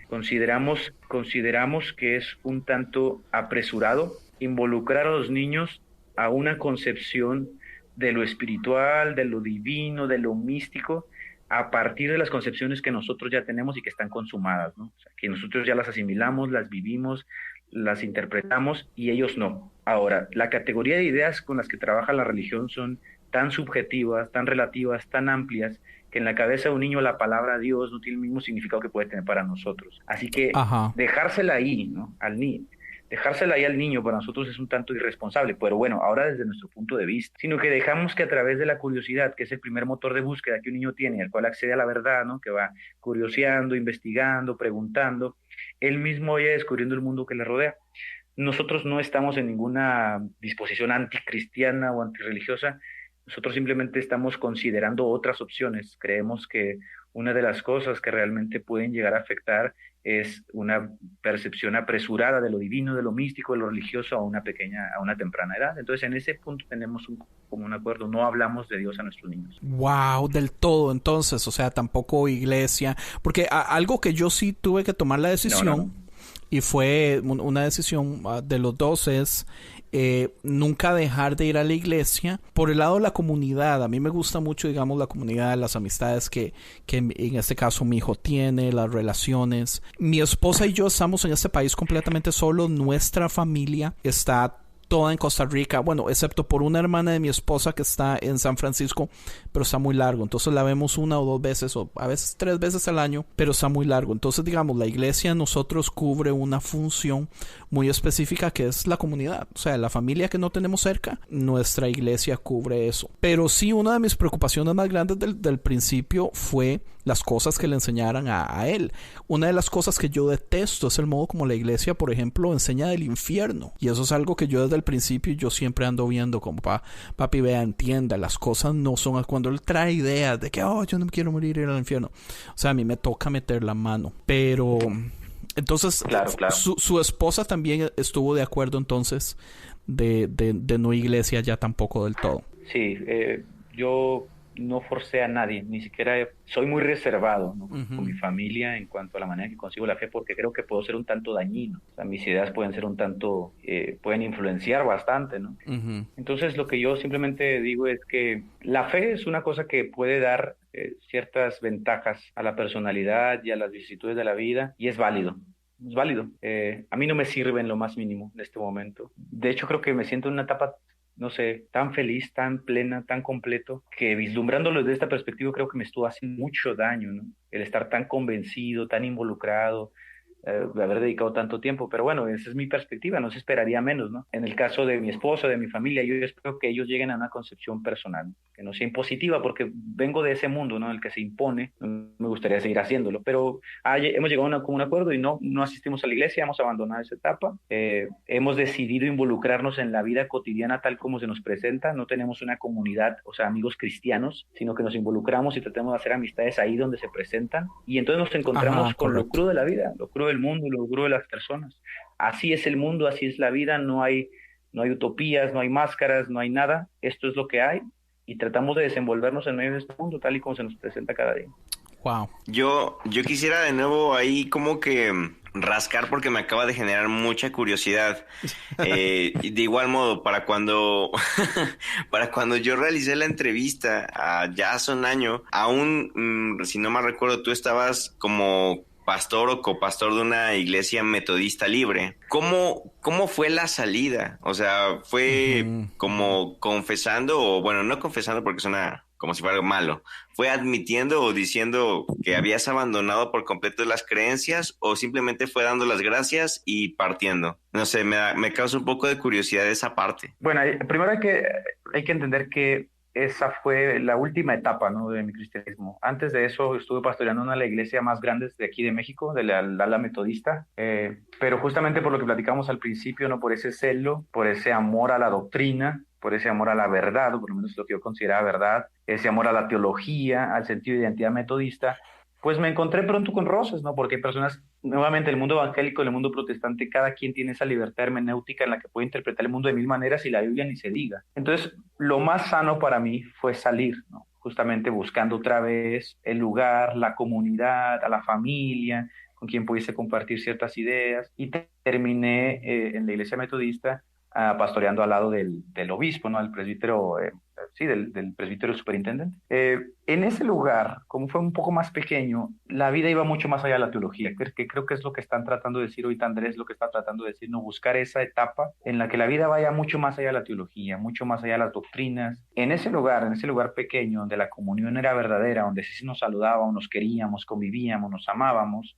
S2: Consideramos que es un tanto apresurado involucrar a los niños a una concepción de lo espiritual, de lo divino, de lo místico, a partir de las concepciones que nosotros ya tenemos y que están consumadas, ¿no? O sea, que nosotros ya las asimilamos, las vivimos, las interpretamos, y ellos no. Ahora, la categoría de ideas con las que trabaja la religión son tan subjetivas, tan relativas, tan amplias, que en la cabeza de un niño la palabra Dios no tiene el mismo significado que puede tener para nosotros. Así que dejársela ahí, ¿no?, dejársela ahí al niño para nosotros es un tanto irresponsable, pero bueno, ahora desde nuestro punto de vista, sino que dejamos que a través de la curiosidad, que es el primer motor de búsqueda que un niño tiene, al cual accede a la verdad, ¿no?, que va curioseando, investigando, preguntando, él mismo vaya descubriendo el mundo que le rodea. Nosotros no estamos en ninguna disposición anticristiana o antirreligiosa, Nosotros simplemente estamos considerando otras opciones. Creemos que una de las cosas que realmente pueden llegar a afectar es una percepción apresurada de lo divino, de lo místico, de lo religioso a una temprana edad. Entonces, en ese punto tenemos un común acuerdo. No hablamos de Dios a nuestros niños.
S3: Wow, del todo, entonces, o sea, tampoco iglesia, porque algo que yo sí tuve que tomar la decisión,
S2: No.
S3: y fue una decisión de los dos, es nunca dejar de ir a la iglesia. Por el lado de la comunidad, a mí me gusta mucho, digamos, la comunidad, las amistades que en este caso mi hijo tiene, las relaciones. Mi esposa y yo estamos en este país completamente solos. Nuestra familia está toda en Costa Rica, bueno, excepto por una hermana de mi esposa que está en San Francisco, pero está muy largo, entonces la vemos una o dos veces o a veces 3 veces al año, pero está muy largo. Entonces, digamos, la iglesia a nosotros cubre una función muy específica que es la comunidad, o sea, la familia que no tenemos cerca, nuestra iglesia cubre eso. Pero sí, una de mis preocupaciones más grandes del principio fue las cosas que le enseñaran a él. Una de las cosas que yo detesto es el modo como la iglesia, por ejemplo, enseña del infierno, y eso es algo que yo desde el principio yo siempre ando viendo como papi, vea, entienda, las cosas no son cuando él trae ideas de que yo no me quiero morir, ir al infierno, o sea, a mí me toca meter la mano, pero entonces
S2: Claro.
S3: Su esposa también estuvo de acuerdo entonces de no iglesia ya tampoco del todo.
S2: Sí, yo no forcé a nadie, ni siquiera soy muy reservado, ¿no? Con mi familia en cuanto a la manera que consigo la fe, porque creo que puedo ser un tanto dañino. O sea, mis ideas pueden ser un tanto, pueden influenciar bastante, ¿no? Entonces, lo que yo simplemente digo es que la fe es una cosa que puede dar ciertas ventajas a la personalidad y a las vicisitudes de la vida, y es válido. Es válido. A mí no me sirve en lo más mínimo en este momento. De hecho, creo que me siento en una etapa, no sé, tan feliz, tan plena, tan completo, que vislumbrándolo desde esta perspectiva creo que me estuvo haciendo mucho daño, ¿no? El estar tan convencido, tan involucrado, de haber dedicado tanto tiempo, pero bueno, esa es mi perspectiva, no se esperaría menos, ¿no? En el caso de mi esposo, de mi familia, yo espero que ellos lleguen a una concepción personal, que no sea impositiva, porque vengo de ese mundo, ¿no? En el que se impone, me gustaría seguir haciéndolo, pero hemos llegado a un acuerdo y no asistimos a la iglesia, hemos abandonado esa etapa, hemos decidido involucrarnos en la vida cotidiana tal como se nos presenta, no tenemos una comunidad, o sea, amigos cristianos, sino que nos involucramos y tratamos de hacer amistades ahí donde se presentan, y entonces nos encontramos con lo crudo de la vida, lo crudo del mundo, lo crudo de las personas. Así es el mundo, así es la vida, no hay utopías, no hay máscaras, no hay nada, esto es lo que hay, y tratamos de desenvolvernos en medio de este mundo tal y como se nos presenta cada día.
S3: Wow.
S1: Yo quisiera de nuevo ahí como que rascar porque me acaba de generar mucha curiosidad. De igual modo, para cuando yo realicé la entrevista ya hace un año, aún, si no mal recuerdo, tú estabas como pastor o copastor de una iglesia metodista libre. ¿Cómo fue la salida? O sea, ¿fue como confesando o, bueno, no confesando porque suena como si fuera algo malo? ¿Fue admitiendo o diciendo que habías abandonado por completo las creencias o simplemente fue dando las gracias y partiendo? No sé, me causa un poco de curiosidad esa parte.
S2: Bueno, primero hay que entender que esa fue la última etapa, ¿no?, de mi cristianismo. Antes de eso estuve pastoreando una de las iglesias más grandes de aquí de México, de la ala metodista, pero justamente por lo que platicamos al principio, ¿no?, por ese celo, por ese amor a la doctrina, por ese amor a la verdad, o por lo menos lo que yo consideraba verdad, ese amor a la teología, al sentido de identidad metodista, pues me encontré pronto con roces, ¿no? Porque hay personas, nuevamente, el mundo evangélico, el mundo protestante, cada quien tiene esa libertad hermenéutica en la que puede interpretar el mundo de mil maneras y la Biblia ni se diga. Entonces, lo más sano para mí fue salir, ¿no? Justamente buscando otra vez el lugar, la comunidad, a la familia, con quien pudiese compartir ciertas ideas, y terminé en la iglesia metodista pastoreando al lado del obispo, ¿no?, del presbítero, del presbítero superintendente. En ese lugar, como fue un poco más pequeño, la vida iba mucho más allá de la teología, que creo que es lo que están tratando de decir ahorita Andrés, lo que está tratando de decir, no, buscar esa etapa en la que la vida vaya mucho más allá de la teología, mucho más allá de las doctrinas. En ese lugar pequeño, donde la comunión era verdadera, donde sí nos saludábamos, nos queríamos, convivíamos, nos amábamos,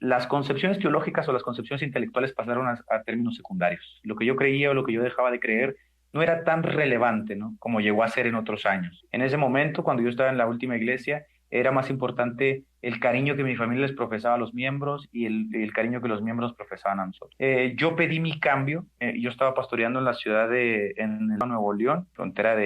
S2: las concepciones teológicas o las concepciones intelectuales pasaron a términos secundarios. Lo que yo creía o lo que yo dejaba de creer no era tan relevante, ¿no?, como llegó a ser en otros años. En ese momento, cuando yo estaba en la última iglesia, era más importante el cariño que mi familia les profesaba a los miembros y el cariño que los miembros profesaban a nosotros. Yo pedí mi cambio. Yo estaba pastoreando en la ciudad en el Nuevo León, frontera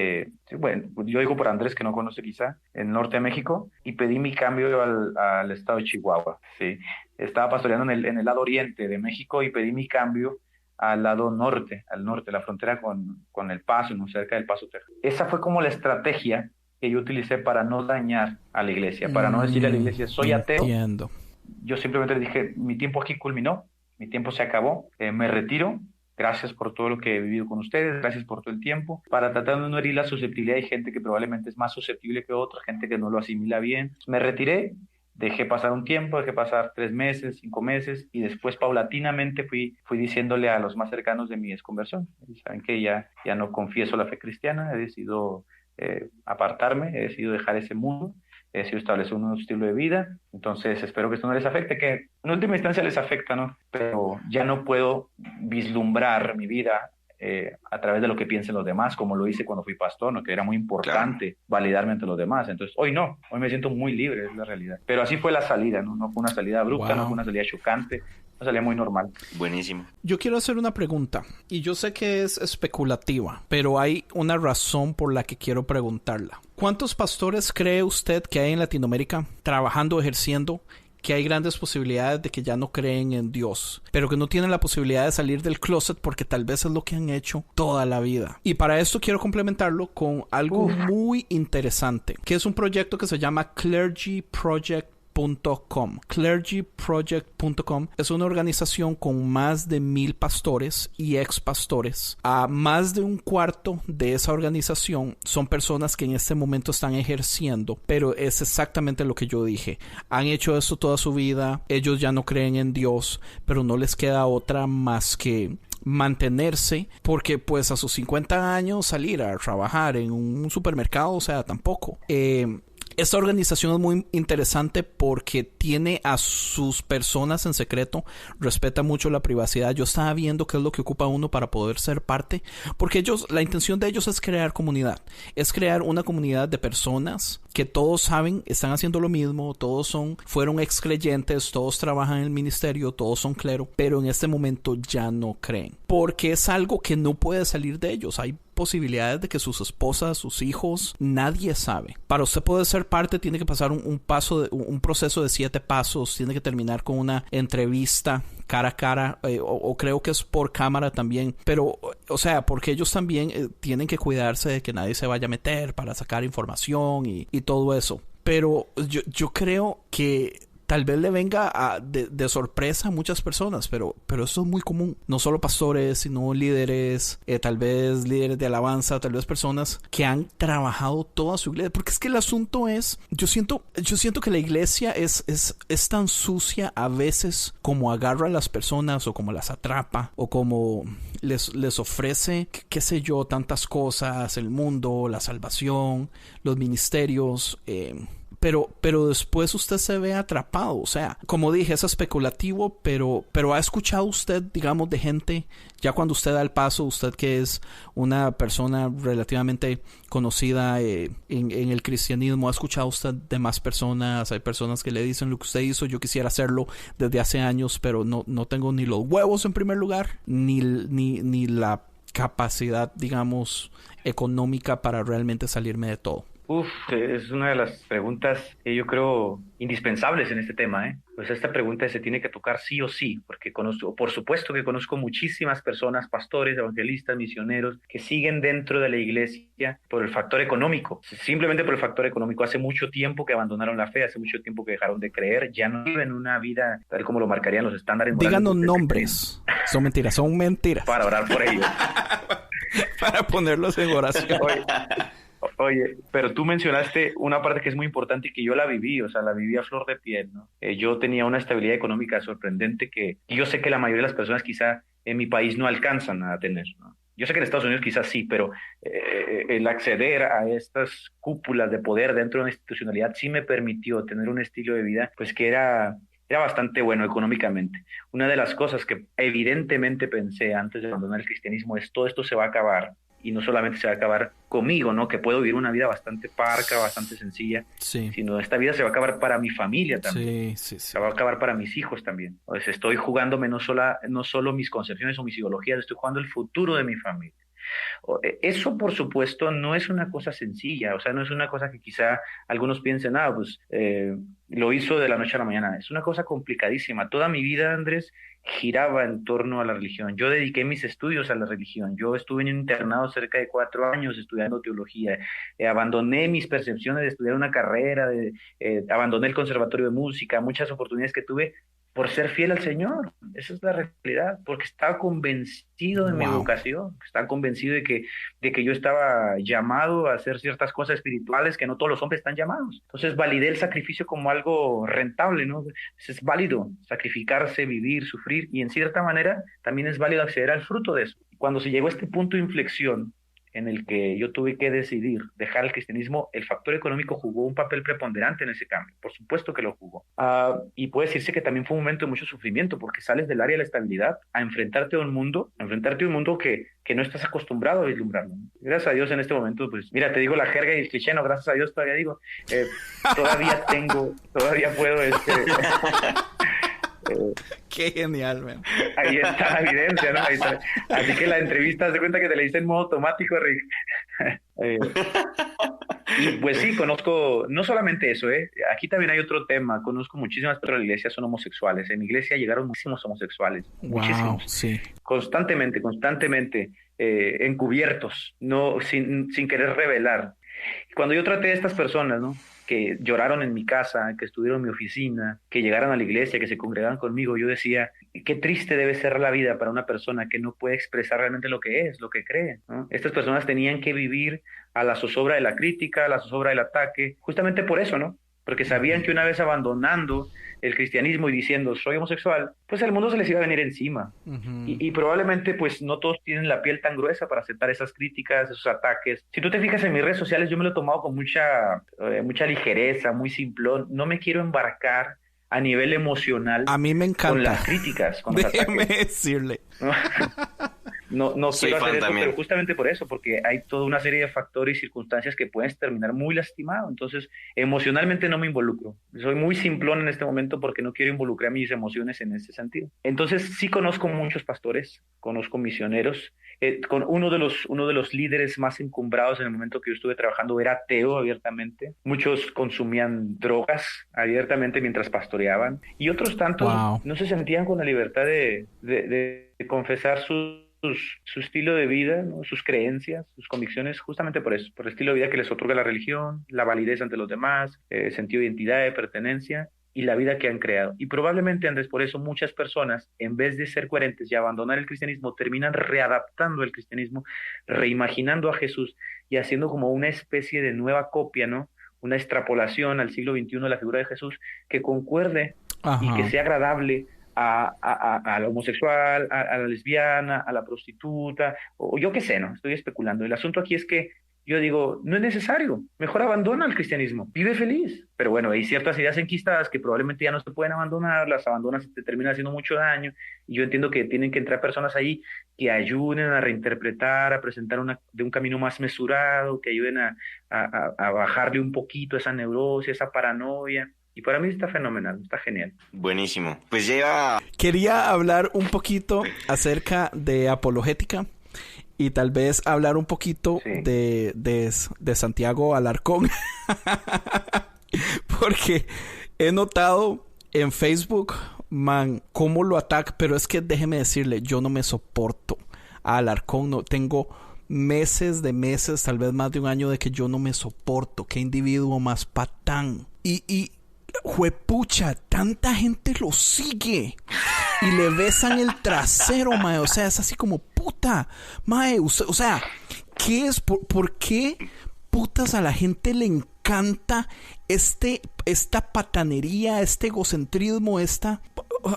S2: sí, bueno, yo digo por Andrés, que no conoce quizá, en el norte de México, y pedí mi cambio al estado de Chihuahua, ¿sí? Estaba pastoreando en el lado oriente de México y pedí mi cambio al lado norte, al norte, la frontera con El Paso, ¿no? Cerca del Paso, Texas. Esa fue como la estrategia que yo utilicé para no dañar a la iglesia, para no decirle a la iglesia, soy ateo.
S3: Entiendo.
S2: Yo simplemente le dije, mi tiempo aquí culminó, mi tiempo se acabó, me retiro. Gracias por todo lo que he vivido con ustedes, gracias por todo el tiempo, para tratar de no herir la susceptibilidad. Hay gente que probablemente es más susceptible que otra, gente que no lo asimila bien. Me retiré, dejé pasar un tiempo, dejé pasar 3 meses, 5 meses, y después paulatinamente fui diciéndole a los más cercanos de mi desconversión, saben que ya no confieso la fe cristiana, he decidido apartarme, he decidido dejar ese mundo, he decidido establecer un nuevo estilo de vida. Entonces espero que esto no les afecte, que en última instancia les afecta, ¿no? Pero ya no puedo vislumbrar mi vida a través de lo que piensen los demás, como lo hice cuando fui pastor, ¿no? Que era muy importante validarme ante los demás. Entonces, hoy no, hoy me siento muy libre, es la realidad. Pero así fue la salida, ¿no? No fue una salida abrupta, no fue una salida chocante, una salida muy normal.
S1: Buenísimo.
S3: Yo quiero hacer una pregunta, y yo sé que es especulativa, pero hay una razón por la que quiero preguntarla. ¿Cuántos pastores cree usted que hay en Latinoamérica trabajando, ejerciendo, que hay grandes posibilidades de que ya no creen en Dios, pero que no tienen la posibilidad de salir del closet porque tal vez es lo que han hecho toda la vida? Y para esto quiero complementarlo con algo muy interesante, que es un proyecto que se llama clergyproject.com. Clergyproject.com es una organización con más de 1,000 pastores y ex pastores. A más de un cuarto de esa organización son personas que en este momento están ejerciendo, pero es exactamente lo que yo dije. Han hecho esto toda su vida, ellos ya no creen en Dios, pero no les queda otra más que mantenerse, porque pues a sus 50 años salir a trabajar en un supermercado, o sea, tampoco. Esta organización es muy interesante porque tiene a sus personas en secreto, respeta mucho la privacidad. Yo estaba viendo qué es lo que ocupa uno para poder ser parte, porque la intención de ellos es crear comunidad, es crear una comunidad de personas que todos saben, están haciendo lo mismo, todos fueron ex creyentes, todos trabajan en el ministerio, todos son clero, pero en este momento ya no creen, porque es algo que no puede salir de ellos. Hay posibilidades de que sus esposas, sus hijos, nadie sabe. Para usted poder ser parte tiene que pasar un proceso de 7 pasos, tiene que terminar con una entrevista cara a cara, o creo que es por cámara también, pero o sea, porque ellos también tienen que cuidarse de que nadie se vaya a meter para sacar información y todo eso. Pero yo creo que tal vez le venga de sorpresa a muchas personas, pero eso es muy común. No solo pastores, sino líderes, tal vez líderes de alabanza, tal vez personas que han trabajado toda su iglesia. Porque es que el asunto es, yo siento que la iglesia es tan sucia a veces como agarra a las personas o como las atrapa o como les ofrece, qué sé yo, tantas cosas, el mundo, la salvación, los ministerios, pero después usted se ve atrapado. O sea, como dije, es especulativo, pero ¿ha escuchado usted, digamos, de gente, ya cuando usted da el paso, usted que es una persona relativamente conocida en el cristianismo, ha escuchado usted de más personas? Hay personas que le dicen, lo que usted hizo, yo quisiera hacerlo desde hace años, pero no tengo ni los huevos en primer lugar, ni la capacidad, digamos, económica para realmente salirme de todo.
S2: Es una de las preguntas que yo creo indispensables en este tema, ¿eh? Pues esta pregunta se tiene que tocar sí o sí, porque por supuesto que conozco muchísimas personas, pastores, evangelistas, misioneros, que siguen dentro de la iglesia por el factor económico, simplemente por el factor económico. Hace mucho tiempo que abandonaron la fe, hace mucho tiempo que dejaron de creer, ya no viven una vida tal como lo marcarían los estándares morales.
S3: Díganos nombres. Son mentiras.
S2: Para orar por ellos.
S3: Para ponerlos en oración.
S2: Oye, pero tú mencionaste una parte que es muy importante y que yo la viví, o sea, la viví a flor de piel, ¿no? Yo tenía una estabilidad económica sorprendente que yo sé que la mayoría de las personas quizá en mi país no alcanzan a tener, ¿no? Yo sé que en Estados Unidos quizás sí, pero el acceder a estas cúpulas de poder dentro de una institucionalidad sí me permitió tener un estilo de vida, pues que era bastante bueno económicamente. Una de las cosas que evidentemente pensé antes de abandonar el cristianismo es todo esto se va a acabar. y no solamente se va a acabar conmigo, ¿no? Que puedo vivir una vida bastante parca, bastante sencilla,
S3: Sí.
S2: sino esta vida se va a acabar para mi familia también.
S3: Sí, sí, sí.
S2: Se va a acabar para mis hijos también. Pues estoy jugándome no solo mis concepciones o mis ideologías, estoy jugando el futuro de mi familia. Eso, por supuesto, no es una cosa sencilla, o sea, no es una cosa que quizá algunos piensen, pues lo hizo de la noche a la mañana. Es una cosa complicadísima. Toda mi vida, Andrés, giraba en torno a la religión. Yo dediqué mis estudios a la religión. Yo estuve en un internado cerca de 4 años estudiando teología. Abandoné mis percepciones de estudiar una carrera, abandoné el conservatorio de música, muchas oportunidades que tuve por ser fiel al Señor. Esa es la realidad, porque estaba convencido de mi vocación, estaba convencido de que yo estaba llamado a hacer ciertas cosas espirituales que no todos los hombres están llamados. Entonces validé el sacrificio como algo rentable, ¿no? Es válido sacrificarse, vivir, sufrir, y en cierta manera también es válido acceder al fruto de eso. Cuando se llegó a este punto de inflexión, en el que yo tuve que decidir dejar el cristianismo, el factor económico jugó un papel preponderante en ese cambio. Por supuesto que lo jugó. Y puede decirse que también fue un momento de mucho sufrimiento, porque sales del área de la estabilidad a enfrentarte a un mundo que no estás acostumbrado a vislumbrarlo. Gracias a Dios en este momento, pues, mira, te digo la jerga y el cliché, no, gracias a Dios todavía digo, todavía puedo,
S3: qué genial, man.
S2: Ahí está la evidencia, ¿no? Así que la entrevista, haz de cuenta que te la hice en modo automático, Rick. Y pues sí, conozco, no solamente eso, aquí también hay otro tema, conozco muchísimas personas de la iglesia son homosexuales. En mi iglesia llegaron muchísimos homosexuales, muchísimos.
S3: Sí.
S2: Constantemente, encubiertos, no, sin querer revelar. Cuando yo traté a estas personas, ¿no?, que lloraron en mi casa, que estuvieron en mi oficina, que llegaron a la iglesia, que se congregaban conmigo, yo decía, qué triste debe ser la vida para una persona que no puede expresar realmente lo que es, lo que cree, ¿no? Estas personas tenían que vivir a la zozobra de la crítica, a la zozobra del ataque, justamente por eso, ¿no? Porque sabían que una vez abandonando el cristianismo y diciendo soy homosexual, pues el mundo se les iba a venir encima. Y probablemente pues no todos tienen la piel tan gruesa para aceptar esas críticas, esos ataques. Si tú te fijas en mis redes sociales, yo me lo he tomado con mucha ligereza, muy simplón. No me quiero embarcar a nivel emocional.
S3: A mí me encanta.
S2: Con las críticas, con los ataques.
S3: Déjeme decirle.
S2: No quiero hacer eso,
S1: también.
S2: pero justamente por eso, porque hay toda una serie de factores y circunstancias que puedes terminar muy lastimado. Entonces, emocionalmente no me involucro. Soy muy simplón en este momento porque no quiero involucrar mis emociones en ese sentido. Entonces, sí conozco muchos pastores, conozco misioneros. Con uno de los líderes más encumbrados en el momento que yo estuve trabajando era ateo abiertamente. Muchos consumían drogas abiertamente mientras pastoreaban. Y otros tantos no se sentían con la libertad de confesar su estilo de vida, ¿no?, sus creencias, sus convicciones, justamente por eso, por el estilo de vida que les otorga la religión, la validez ante los demás, sentido de identidad, de pertenencia y la vida que han creado. Y probablemente, Andrés, por eso muchas personas, en vez de ser coherentes y abandonar el cristianismo, terminan readaptando el cristianismo, reimaginando a Jesús y haciendo como una especie de nueva copia, ¿no?, una extrapolación al siglo XXI de la figura de Jesús que concuerde y que sea agradable a la homosexual, a la lesbiana, a la prostituta, o yo qué sé, ¿no? Estoy especulando. El asunto aquí es que yo digo, no es necesario, mejor abandona el cristianismo, vive feliz. Pero bueno, hay ciertas ideas enquistadas que probablemente ya no se pueden abandonar, las abandonas y te terminan haciendo mucho daño, y yo entiendo que tienen que entrar personas ahí que ayuden a reinterpretar, a presentar de un camino más mesurado, que ayuden a bajarle un poquito esa neurosis, esa paranoia. Y para mí está fenomenal, está genial.
S1: Buenísimo. Pues lleva...
S3: Quería hablar un poquito acerca de apologética y tal vez hablar un poquito de Santiago Alarcón. Porque he notado en Facebook, man, cómo lo ataca. Pero es que déjeme decirle, yo no me soporto a Alarcón. No tengo meses, tal vez más de un año de que yo no me soporto. Qué individuo más patán. Y juepucha, tanta gente lo sigue y le besan el trasero, mae. O sea, es así como puta, mae. O sea, ¿qué es? ¿Por qué putas a la gente le encanta esta patanería, este egocentrismo,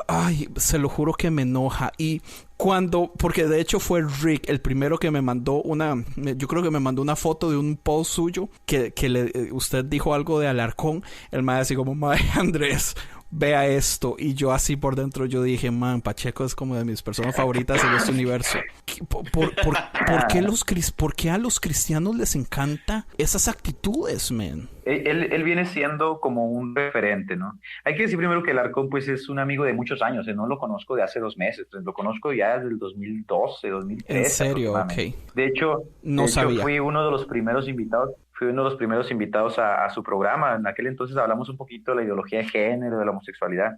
S3: Ay, se lo juro que me enoja. Y Porque de hecho fue Rick el primero que me mandó yo creo que me mandó una foto de un post suyo que usted dijo algo de Alarcón. El mae así como, mae, Andrés, vea esto. Y yo así por dentro yo dije, man, Pacheco es como de mis personas favoritas en este universo. ¿Por qué a los cristianos les encanta esas actitudes, man?
S2: Él viene siendo como un referente, ¿no? Hay que decir primero que Alarcón, pues, es un amigo de muchos años. No lo conozco de hace 2 meses. Lo conozco ya desde el 2012, 2013.
S3: ¿En serio? Ok.
S2: De hecho,
S3: sabía.
S2: Fui uno de los primeros invitados a su programa. En aquel entonces hablamos un poquito de la ideología de género, de la homosexualidad.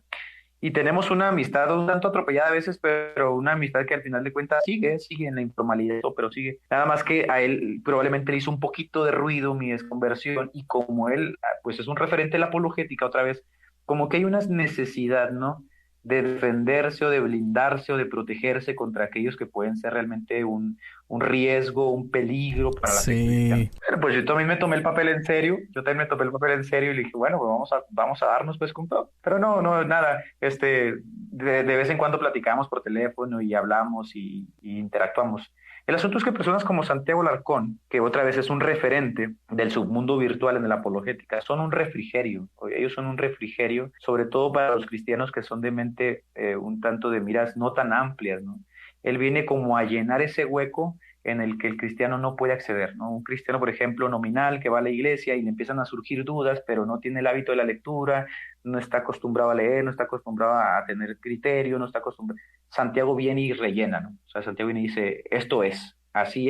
S2: Y tenemos una amistad un tanto atropellada a veces, pero una amistad que al final de cuentas sigue en la informalidad, pero sigue. Nada más que a él probablemente le hizo un poquito de ruido mi desconversión, y como él pues es un referente de la apologética otra vez, como que hay una necesidad, ¿no?, de defenderse o de blindarse o de protegerse contra aquellos que pueden ser realmente un riesgo, un peligro para la fe cristiana. Pero pues yo también me tomé el papel en serio, y le dije, bueno, pues vamos a darnos pues con todo. Pero no, nada, de vez en cuando platicamos por teléfono y hablamos y interactuamos. El asunto es que personas como Santiago Alarcón, que otra vez es un referente del submundo virtual en la apologética, son un refrigerio. Ellos son un refrigerio, sobre todo para los cristianos que son de mente un tanto de miras no tan amplias, ¿no? Él viene como a llenar ese hueco en el que el cristiano no puede acceder, ¿no? Un cristiano, por ejemplo, nominal, que va a la iglesia y le empiezan a surgir dudas, pero no tiene el hábito de la lectura, no está acostumbrado a leer, no está acostumbrado a tener criterio, no está acostumbrado. Santiago viene y rellena, ¿no? O sea, Santiago viene y dice, esto es, así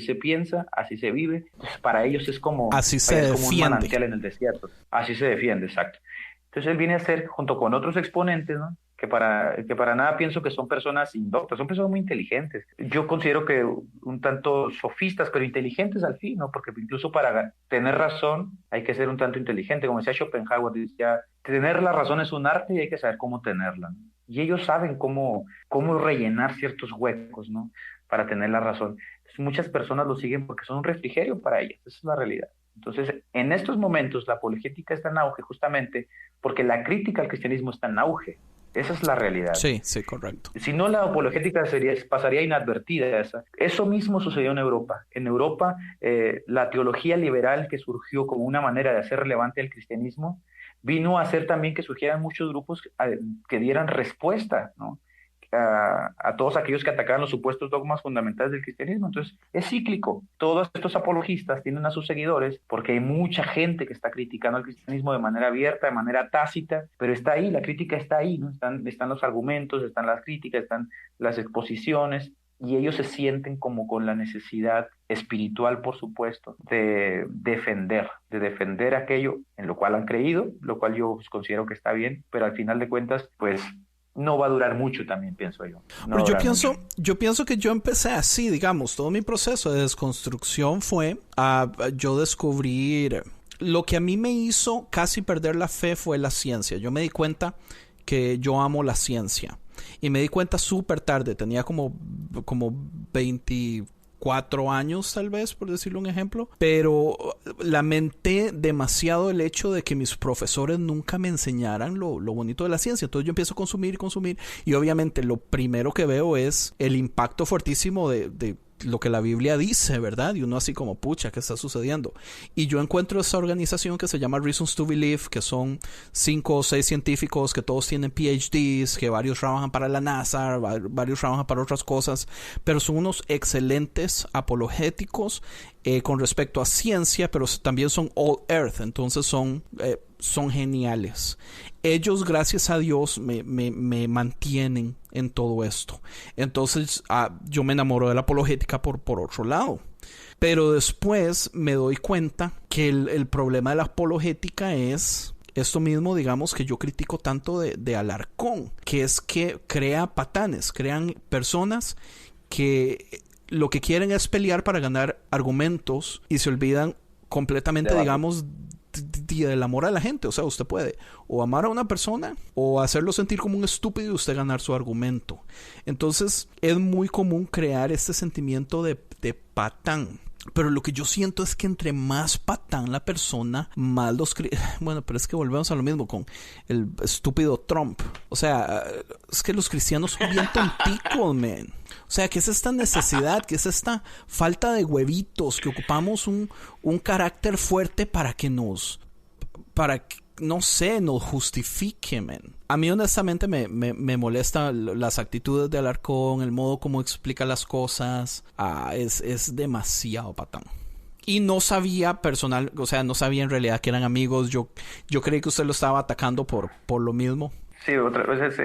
S2: se piensa, así se vive. Entonces, para ellos es como,
S3: así se
S2: es como
S3: defiende.
S2: Un manantial en el desierto. Así se defiende, exacto. Entonces él viene a ser, junto con otros exponentes, ¿no?, que para nada pienso que son personas indoctas, son personas muy inteligentes. Yo considero que un tanto sofistas, pero inteligentes al fin, ¿no? Porque incluso para tener razón hay que ser un tanto inteligente. Como decía Schopenhauer, decía, tener la razón es un arte y hay que saber cómo tenerla, ¿no? Y ellos saben cómo rellenar ciertos huecos, ¿no?, para tener la razón. Entonces, muchas personas lo siguen porque son un refrigerio para ellas, esa es la realidad. Entonces, en estos momentos la apologética está en auge justamente porque la crítica al cristianismo está en auge. Esa es la realidad.
S3: Sí, correcto.
S2: Si no, la apologética pasaría inadvertida. Eso mismo sucedió en Europa. En Europa, la teología liberal, que surgió como una manera de hacer relevante el cristianismo, vino a hacer también que surgieran muchos grupos que dieran respuesta, ¿no?, a todos aquellos que atacaban los supuestos dogmas fundamentales del cristianismo. Entonces, es cíclico. Todos estos apologistas tienen a sus seguidores porque hay mucha gente que está criticando al cristianismo de manera abierta, de manera tácita, pero está ahí, la crítica está ahí, ¿no? Están los argumentos, están las críticas, están las exposiciones, y ellos se sienten como con la necesidad espiritual, por supuesto, de defender aquello en lo cual han creído, lo cual yo considero que está bien, pero al final de cuentas, pues, no va a durar mucho también, pienso yo.
S3: Pero yo pienso que yo empecé así, digamos, todo mi proceso de desconstrucción fue a yo descubrir. Lo que a mí me hizo casi perder la fe fue la ciencia. Yo me di cuenta que yo amo la ciencia. Y me di cuenta súper tarde, tenía como 24 años tal vez, por decirlo un ejemplo, pero lamenté demasiado el hecho de que mis profesores nunca me enseñaran lo bonito de la ciencia. Entonces yo empiezo a consumir y obviamente lo primero que veo es el impacto fuertísimo de lo que la Biblia dice, ¿verdad? Y uno así como, pucha, ¿qué está sucediendo? Y yo encuentro esa organización que se llama Reasons to Believe, que son 5 o 6 científicos que todos tienen PhDs, que varios trabajan para la NASA, varios trabajan para otras cosas, pero son unos excelentes apologéticos con respecto a ciencia, pero también son all earth, entonces son geniales. Ellos, gracias a Dios, me mantienen en todo esto. Entonces, yo me enamoro de la apologética por otro lado. Pero después me doy cuenta que el problema de la apologética es esto mismo, digamos, que yo critico tanto de Alarcón, que es que crea patanes, crean personas que lo que quieren es pelear para ganar argumentos y se olvidan completamente, digamos, del amor a la gente. O sea, usted puede o amar a una persona o hacerlo sentir como un estúpido y usted ganar su argumento. Entonces es muy común crear este sentimiento de patán. Pero lo que yo siento es que entre más patán la persona, más los... Bueno, pero es que volvemos a lo mismo con el estúpido Trump. O sea, es que los cristianos son bien tonticos, man. O sea, ¿qué es esta necesidad? ¿Qué es esta falta de huevitos? Que ocupamos un carácter fuerte para que nos... no sé, nos justifique, man. A mí honestamente me molesta las actitudes de Alarcón, el modo como explica las cosas. Es demasiado patán. Y no sabía no sabía en realidad que eran amigos. Yo creí que usted lo estaba atacando por lo mismo.
S2: Sí, otra vez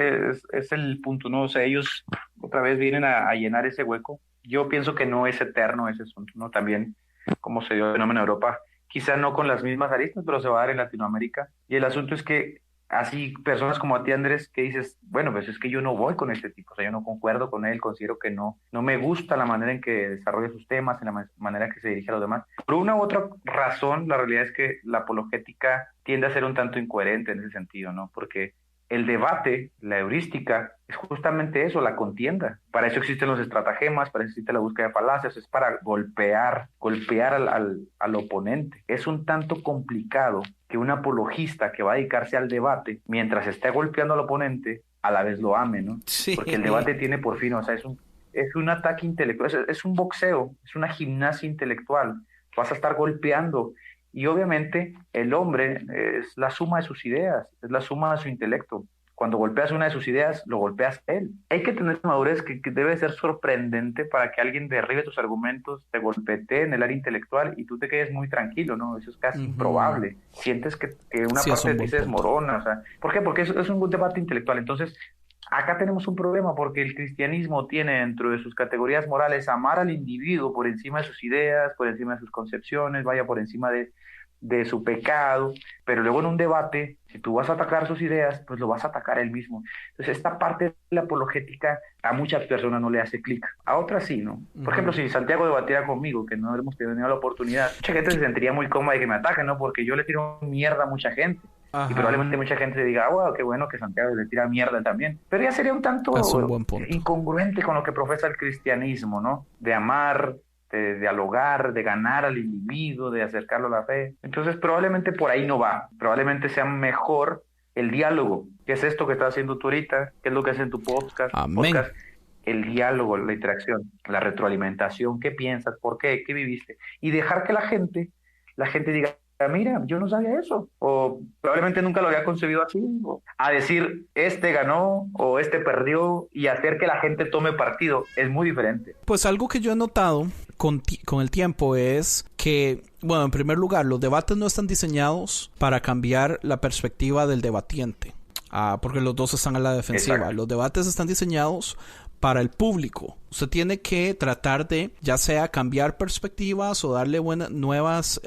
S2: es el punto, ¿no? O sea, ellos otra vez vienen a llenar ese hueco. Yo pienso que no es eterno ese asunto, ¿no? También, como se dio el fenómeno en Europa, quizá no con las mismas aristas, pero se va a dar en Latinoamérica. Y el asunto es que así personas como a ti, Andrés, que dices, bueno, pues es que yo no voy con este tipo, o sea, yo no concuerdo con él, considero que no me gusta la manera en que desarrolla sus temas, en la manera en que se dirige a los demás. Por una u otra razón, la realidad es que la apologética tiende a ser un tanto incoherente en ese sentido, ¿no? Porque el debate, la heurística, es justamente eso, la contienda. Para eso existen los estratagemas, para eso existe la búsqueda de falacias, es para golpear al oponente. Es un tanto complicado que un apologista que va a dedicarse al debate, mientras esté golpeando al oponente, a la vez lo ame, ¿no?
S3: Sí.
S2: Porque el debate tiene por fin, o sea, es un ataque intelectual, es un boxeo, es una gimnasia intelectual. Vas a estar golpeando. Y obviamente el hombre es la suma de sus ideas, es la suma de su intelecto. Cuando golpeas una de sus ideas, lo golpeas a él. Hay que tener madurez que debe ser sorprendente para que alguien derribe tus argumentos, te golpetee en el área intelectual y tú te quedes muy tranquilo, ¿no? Eso es casi improbable. Sientes que una parte de ti se desmorona. O sea, ¿por qué? Porque es un debate intelectual. Entonces, acá tenemos un problema porque el cristianismo tiene dentro de sus categorías morales amar al individuo por encima de sus ideas, por encima de sus concepciones, vaya por encima de su pecado, pero luego en un debate, si tú vas a atacar sus ideas, pues lo vas a atacar él mismo. Entonces esta parte de la apologética a muchas personas no le hace clic, a otras sí, ¿no? Por ejemplo, si Santiago debatiera conmigo, que no hemos tenido la oportunidad, mucha gente se sentiría muy cómoda de que me ataquen, ¿no? Porque yo le tiro mierda a mucha gente. Ajá. Y probablemente mucha gente diga, wow, qué bueno que Santiago le tira mierda también. Pero ya sería un tanto incongruente con lo que profesa el cristianismo, ¿no? De amar, de dialogar, de ganar al individuo, de acercarlo a la fe. Entonces probablemente por ahí no va. Probablemente sea mejor el diálogo. ¿Qué es esto que estás haciendo tú ahorita? ¿Qué es lo que haces en tu podcast? El diálogo, la interacción, la retroalimentación. ¿Qué piensas? ¿Por qué? ¿Qué viviste? Y dejar que la gente diga, mira, yo no sabía eso, o probablemente nunca lo había concebido así, o a decir, este ganó o este perdió, y hacer que la gente tome partido es muy diferente.
S3: Pues algo que yo he notado con el tiempo es que, bueno, en primer lugar, los debates no están diseñados para cambiar la perspectiva del debatiente, porque los dos están a la defensiva. Exacto. Los debates están diseñados para el público. Usted tiene que tratar de, ya sea cambiar perspectivas o darle nuevas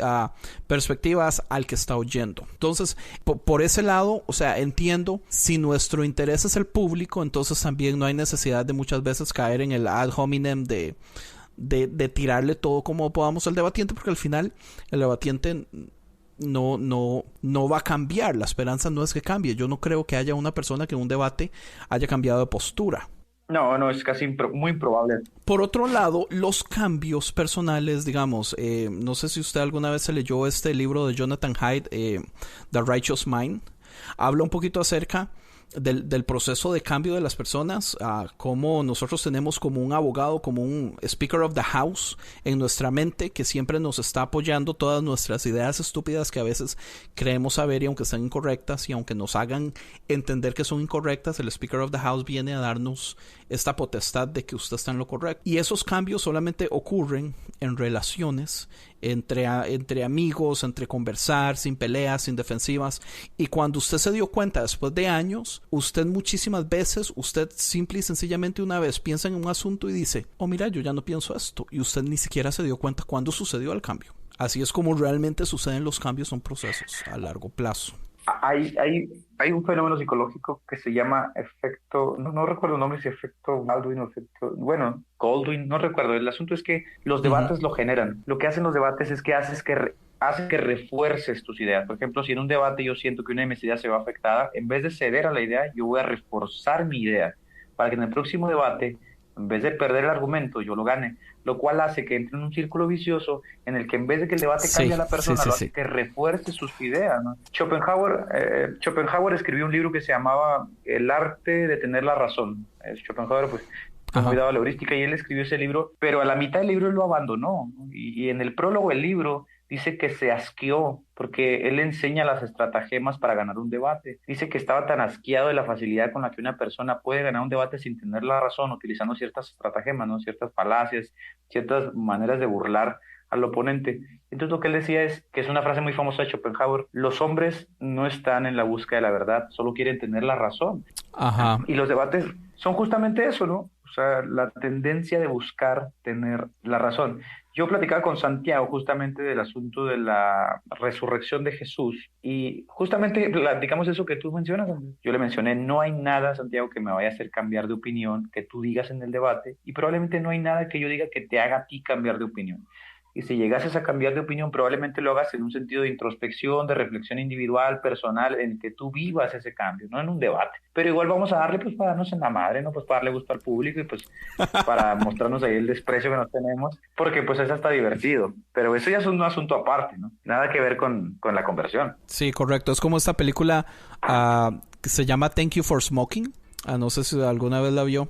S3: perspectivas al que está oyendo. Entonces, por ese lado, o sea, entiendo, si nuestro interés es el público, entonces también no hay necesidad de muchas veces caer en el ad hominem de tirarle todo como podamos al debatiente, porque al final el debatiente no va a cambiar. La esperanza no es que cambie. Yo no creo que haya una persona que en un debate haya cambiado de postura.
S2: No, es casi muy improbable.
S3: Por otro lado, los cambios personales, digamos, no sé si usted alguna vez se leyó este libro de Jonathan Haidt, The Righteous Mind. Habla un poquito acerca del proceso de cambio de las personas, cómo nosotros tenemos como un abogado, como un Speaker of the House en nuestra mente que siempre nos está apoyando todas nuestras ideas estúpidas que a veces creemos saber, y aunque sean incorrectas y aunque nos hagan entender que son incorrectas, el Speaker of the House viene a darnos esta potestad de que usted está en lo correcto. Y esos cambios solamente ocurren en relaciones entre amigos, entre conversar, sin peleas, sin defensivas. Y cuando usted se dio cuenta después de años, usted muchísimas veces, usted simple y sencillamente una vez piensa en un asunto y dice, oh mira, yo ya no pienso esto, y usted ni siquiera se dio cuenta cuándo sucedió el cambio. Así es como realmente suceden los cambios, son procesos a largo plazo.
S2: Hay un fenómeno psicológico que se llama efecto, no recuerdo el nombre, si efecto Goldwyn, no recuerdo. El asunto es que los debates lo generan. Lo que hacen los debates es que hace que refuerces tus ideas. Por ejemplo, si en un debate yo siento que una de mis ideas se va afectada, en vez de ceder a la idea, yo voy a reforzar mi idea para que en el próximo debate En vez de perder el argumento, yo lo gane, lo cual hace que entre en un círculo vicioso en el que en vez de que el debate cambie a la persona, lo hace que refuerce sus ideas, ¿no? Schopenhauer escribió un libro que se llamaba El arte de tener la razón. Schopenhauer, pues, muy dado a la heurística, y él escribió ese libro, pero a la mitad del libro él lo abandonó, ¿no? Y en el prólogo del libro dice que se asqueó porque él enseña las estratagemas para ganar un debate. Dice que estaba tan asqueado de la facilidad con la que una persona puede ganar un debate sin tener la razón, utilizando ciertas estratagemas, ¿no? Ciertas falacias, ciertas maneras de burlar al oponente. Entonces lo que él decía es, que es una frase muy famosa de Schopenhauer: los hombres no están en la búsqueda de la verdad, solo quieren tener la razón. Y los debates son justamente eso, ¿no? O sea, la tendencia de buscar tener la razón. Yo platicaba con Santiago justamente del asunto de la resurrección de Jesús, y justamente platicamos eso que tú mencionas. Yo le mencioné, no hay nada, Santiago, que me vaya a hacer cambiar de opinión, que tú digas en el debate, y probablemente no hay nada que yo diga que te haga a ti cambiar de opinión. Y si llegases a cambiar de opinión, probablemente lo hagas en un sentido de introspección, de reflexión individual, personal, en que tú vivas ese cambio, no en un debate. Pero igual vamos a darle, pues, para darnos en la madre, ¿no? Pues para darle gusto al público y pues para mostrarnos ahí el desprecio que nos tenemos, porque pues es hasta divertido. Pero eso ya es un asunto aparte, ¿no? Nada que ver con la conversión.
S3: Sí, correcto. Es como esta película que se llama Thank You for Smoking. No sé si alguna vez la vio,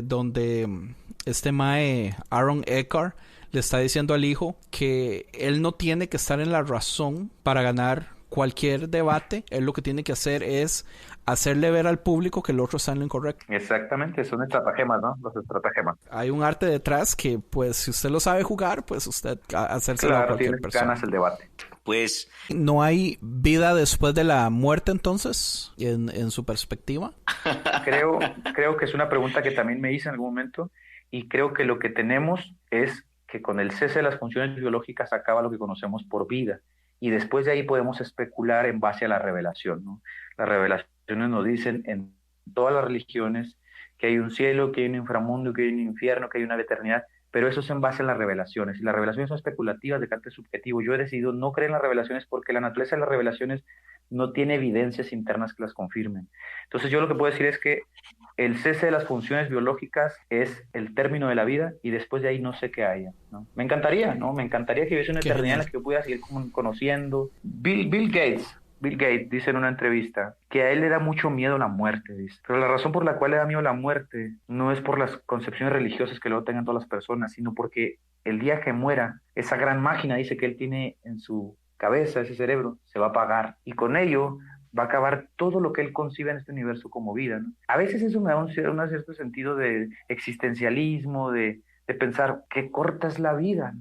S3: donde este mae Aaron Eckhart le está diciendo al hijo que él no tiene que estar en la razón para ganar cualquier debate. Él lo que tiene que hacer es hacerle ver al público que el otro está en lo incorrecto.
S2: Exactamente, son estratagemas, ¿no? Los estratagemas.
S3: Hay un arte detrás que, pues, si usted lo sabe jugar, pues usted hacérselo a cualquier persona.
S2: Ganas el debate.
S1: Pues...
S3: ¿No hay vida después de la muerte, entonces, en su perspectiva?
S2: Creo que es una pregunta que también me hice en algún momento, y creo que lo que tenemos es que con el cese de las funciones biológicas acaba lo que conocemos por vida, y después de ahí podemos especular en base a la revelación, ¿no? Las revelaciones nos dicen en todas las religiones que hay un cielo, que hay un inframundo, que hay un infierno, que hay una eternidad, pero eso es en base a las revelaciones, y las revelaciones son especulativas de carácter subjetivo. Yo he decidido no creer en las revelaciones porque la naturaleza de las revelaciones no tiene evidencias internas que las confirmen. Entonces yo lo que puedo decir es que el cese de las funciones biológicas es el término de la vida, y después de ahí no sé qué haya, ¿no? Me encantaría, ¿no? Me encantaría que hubiese una eternidad en la que yo pudiera seguir conociendo. Bill Gates dice en una entrevista que a él le da mucho miedo la muerte, dice. Pero la razón por la cual le da miedo la muerte no es por las concepciones religiosas que luego tengan todas las personas, sino porque el día que muera, esa gran máquina, dice, que él tiene en su cabeza, ese cerebro, se va a apagar, y con ello va a acabar todo lo que él concibe en este universo como vida, ¿no? A veces eso me da un cierto sentido de existencialismo, de pensar qué corta es la vida,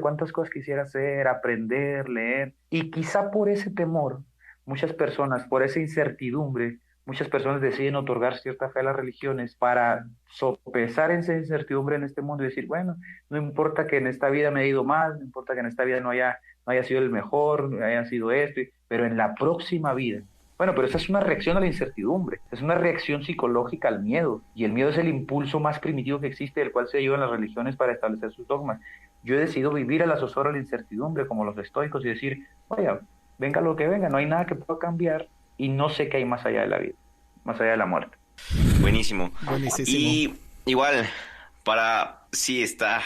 S2: cuántas cosas quisiera hacer, aprender, leer. Y quizá por ese temor, muchas personas, por esa incertidumbre, muchas personas deciden otorgar cierta fe a las religiones para sopesar esa incertidumbre en este mundo y decir, bueno, no importa que en esta vida me haya ido mal, no importa que en esta vida no haya sido el mejor, no haya sido esto, pero en la próxima vida. Bueno, pero esa es una reacción a la incertidumbre, es una reacción psicológica al miedo, y el miedo es el impulso más primitivo que existe, del cual se ayudan las religiones para establecer sus dogmas. Yo he decidido vivir a la zozobra de la incertidumbre, como los estoicos, y decir, vaya, venga lo que venga, no hay nada que pueda cambiar, y no sé qué hay más allá de la vida, más allá de la muerte.
S1: Buenísimo.
S3: Buenísimo.
S1: Y igual, sí, está...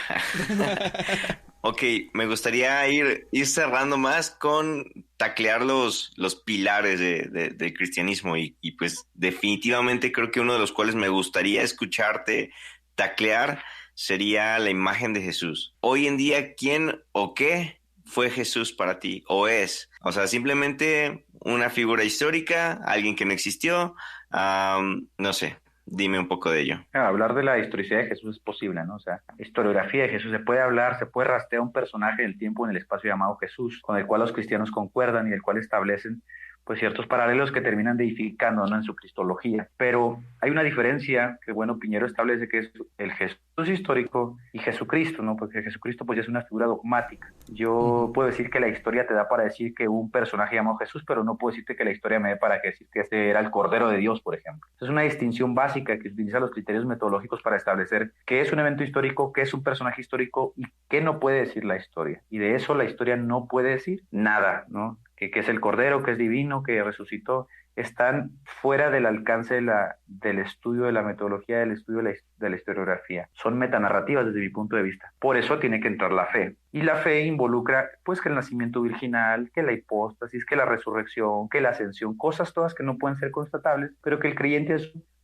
S1: Ok, me gustaría ir cerrando más con taclear los pilares del cristianismo, y pues definitivamente creo que uno de los cuales me gustaría escucharte taclear sería la imagen de Jesús. Hoy en día, ¿quién o qué fue Jesús para ti? ¿O es? O sea, simplemente una figura histórica, alguien que no existió, no sé. Dime un poco de ello.
S2: Hablar de la historicidad de Jesús es posible, ¿no? O sea, historiografía de Jesús, se puede rastrear un personaje del tiempo en el espacio llamado Jesús, con el cual los cristianos concuerdan y el cual establecen pues ciertos paralelos que terminan deificando, ¿no?, en su cristología. Pero hay una diferencia que, bueno, Piñero establece, que es el Jesús histórico y Jesucristo, ¿no? Porque Jesucristo pues ya es una figura dogmática. Yo puedo decir que la historia te da para decir que hubo un personaje llamado Jesús, pero no puedo decirte que la historia me dé para decir que este era el Cordero de Dios, por ejemplo. Es una distinción básica que utiliza los criterios metodológicos para establecer qué es un evento histórico, qué es un personaje histórico y qué no puede decir la historia. Y de eso la historia no puede decir nada, ¿no? que es el Cordero, que es divino, que resucitó, están fuera del alcance del estudio de la metodología, del estudio de la historiografía. Son metanarrativas desde mi punto de vista. Por eso tiene que entrar la fe. Y la fe involucra, pues, que el nacimiento virginal, que la hipóstasis, que la resurrección, que la ascensión, cosas todas que no pueden ser constatables, pero que el creyente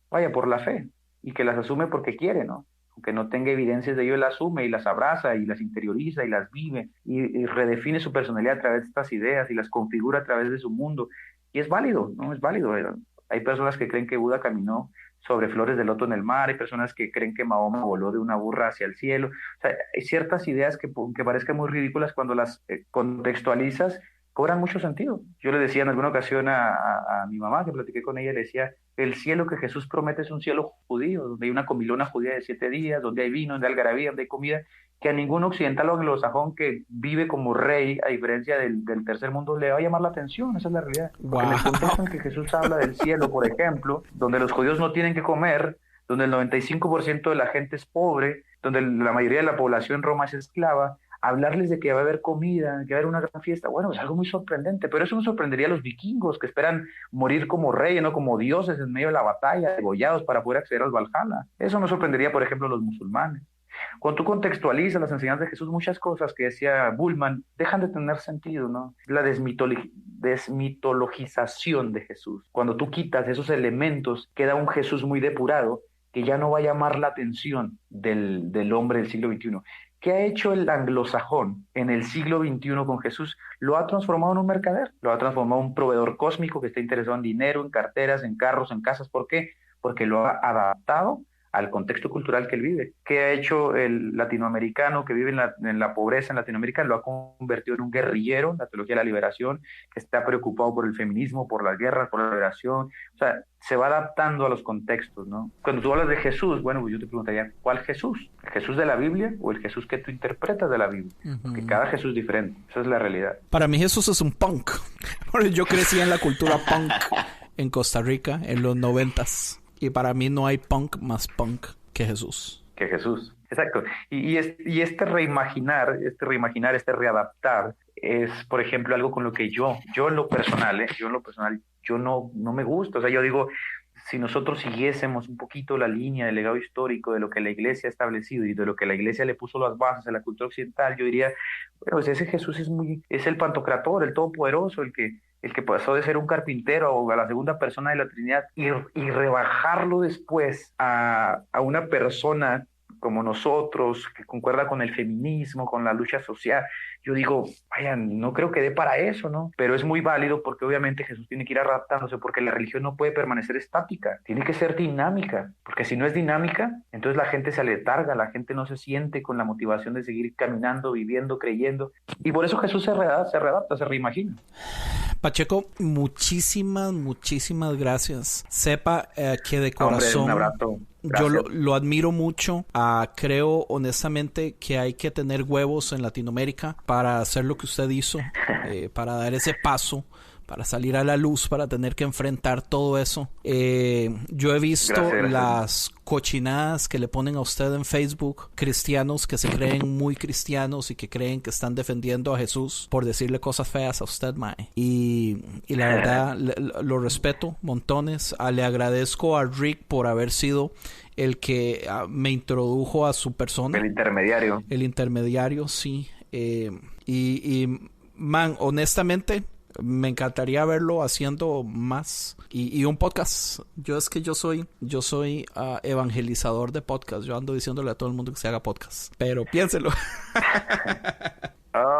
S2: vaya por la fe y que las asume porque quiere, ¿no? Aunque no tenga evidencias de ello, él las asume y las abraza y las interioriza y las vive y redefine su personalidad a través de estas ideas y las configura a través de su mundo. Y es válido, ¿no? Es válido. Hay personas que creen que Buda caminó sobre flores de loto en el mar, hay personas que creen que Mahoma voló de una burra hacia el cielo. O sea, hay ciertas ideas que parezcan muy ridículas cuando las contextualizas, cobran mucho sentido. Yo le decía en alguna ocasión a mi mamá, que platiqué con ella, le decía, el cielo que Jesús promete es un cielo judío, donde hay una comilona judía de 7 días, donde hay vino, donde hay algarabía, donde hay comida, que a ningún occidental o anglosajón que vive como rey, a diferencia del tercer mundo, le va a llamar la atención. Esa es la realidad. Porque en el contexto en que Jesús habla del cielo, por ejemplo, donde los judíos no tienen que comer, donde el 95% de la gente es pobre, donde la mayoría de la población en Roma es esclava, hablarles de que va a haber comida, que va a haber una gran fiesta, bueno, es algo muy sorprendente, pero eso no sorprendería a los vikingos que esperan morir como reyes, no como dioses en medio de la batalla, degollados para poder acceder al Valhalla. Eso no sorprendería, por ejemplo, a los musulmanes. Cuando tú contextualizas las enseñanzas de Jesús, muchas cosas que decía Bullman dejan de tener sentido, ¿no? La desmitologización de Jesús. Cuando tú quitas esos elementos, queda un Jesús muy depurado que ya no va a llamar la atención del hombre del siglo XXI. ¿Qué ha hecho el anglosajón en el siglo XXI con Jesús? Lo ha transformado en un mercader, lo ha transformado en un proveedor cósmico que está interesado en dinero, en carteras, en carros, en casas. ¿Por qué? Porque lo ha adaptado al contexto cultural que él vive. ¿Qué ha hecho el latinoamericano que vive en la pobreza en Latinoamérica? Lo ha convertido en un guerrillero, la teología de la liberación, que está preocupado por el feminismo, por las guerras, por la liberación. O sea, se va adaptando a los contextos, ¿no? Cuando tú hablas de Jesús, bueno, pues yo te preguntaría, ¿cuál Jesús? ¿El Jesús de la Biblia o el Jesús que tú interpretas de la Biblia? Porque cada Jesús es diferente. Esa es la realidad.
S3: Para mí Jesús es un punk. Yo crecí en la cultura punk en Costa Rica en los 90s. Y para mí no hay punk más punk que Jesús.
S2: Que Jesús, exacto. Y este reimaginar, este readaptar, es, por ejemplo, algo con lo que yo en lo personal, yo no me gusta. O sea, yo digo, si nosotros siguiésemos un poquito la línea del legado histórico de lo que la Iglesia ha establecido y de lo que la Iglesia le puso las bases a la cultura occidental, yo diría, bueno, pues ese Jesús es el Pantocrator, el Todopoderoso, el que pasó de ser un carpintero a la segunda persona de la Trinidad y rebajarlo después a una persona como nosotros, que concuerda con el feminismo, con la lucha social. Yo digo, vaya, no creo que dé para eso, ¿no? Pero es muy válido porque obviamente Jesús tiene que ir adaptándose, porque la religión no puede permanecer estática, tiene que ser dinámica, porque si no es dinámica, entonces la gente se aletarga, la gente no se siente con la motivación de seguir caminando, viviendo, creyendo, y por eso Jesús se readapta, se reimagina.
S3: Pacheco, muchísimas gracias. Sepa que de corazón...
S2: Hombre, un abrazo.
S3: Yo lo admiro mucho. Creo honestamente que hay que tener huevos en Latinoamérica para hacer lo que usted hizo, para dar ese paso, para salir a la luz, para tener que enfrentar todo eso. Yo he visto gracias. Las cochinadas que le ponen a usted en Facebook, cristianos que se creen muy cristianos y que creen que están defendiendo a Jesús por decirle cosas feas a usted, mae. Y la verdad, lo respeto montones. Le agradezco a Rick por haber sido el que me introdujo a su persona.
S2: El intermediario.
S3: El intermediario, sí. Man, honestamente... me encantaría verlo haciendo más y un podcast. Yo soy evangelizador de podcast. Yo ando diciéndole a todo el mundo que se haga podcast, pero piénselo.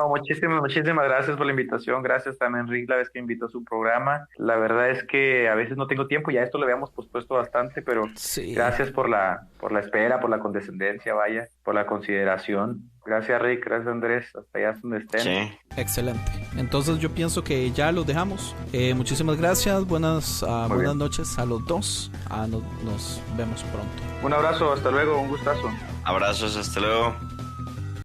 S2: Muchísimas gracias por la invitación. Gracias también, Rick, la vez que invitó a su programa. La verdad es que a veces no tengo tiempo, ya esto lo habíamos pospuesto bastante, pero sí. Gracias por la espera, por la condescendencia, vaya, por la consideración. Gracias, Rick, gracias, Andrés, hasta allá donde estén.
S3: Sí. Excelente. Entonces yo pienso que ya los dejamos. Muchísimas gracias, buenas noches a los dos. Nos vemos pronto.
S2: Un abrazo, hasta luego, un gustazo.
S1: Abrazos, hasta luego.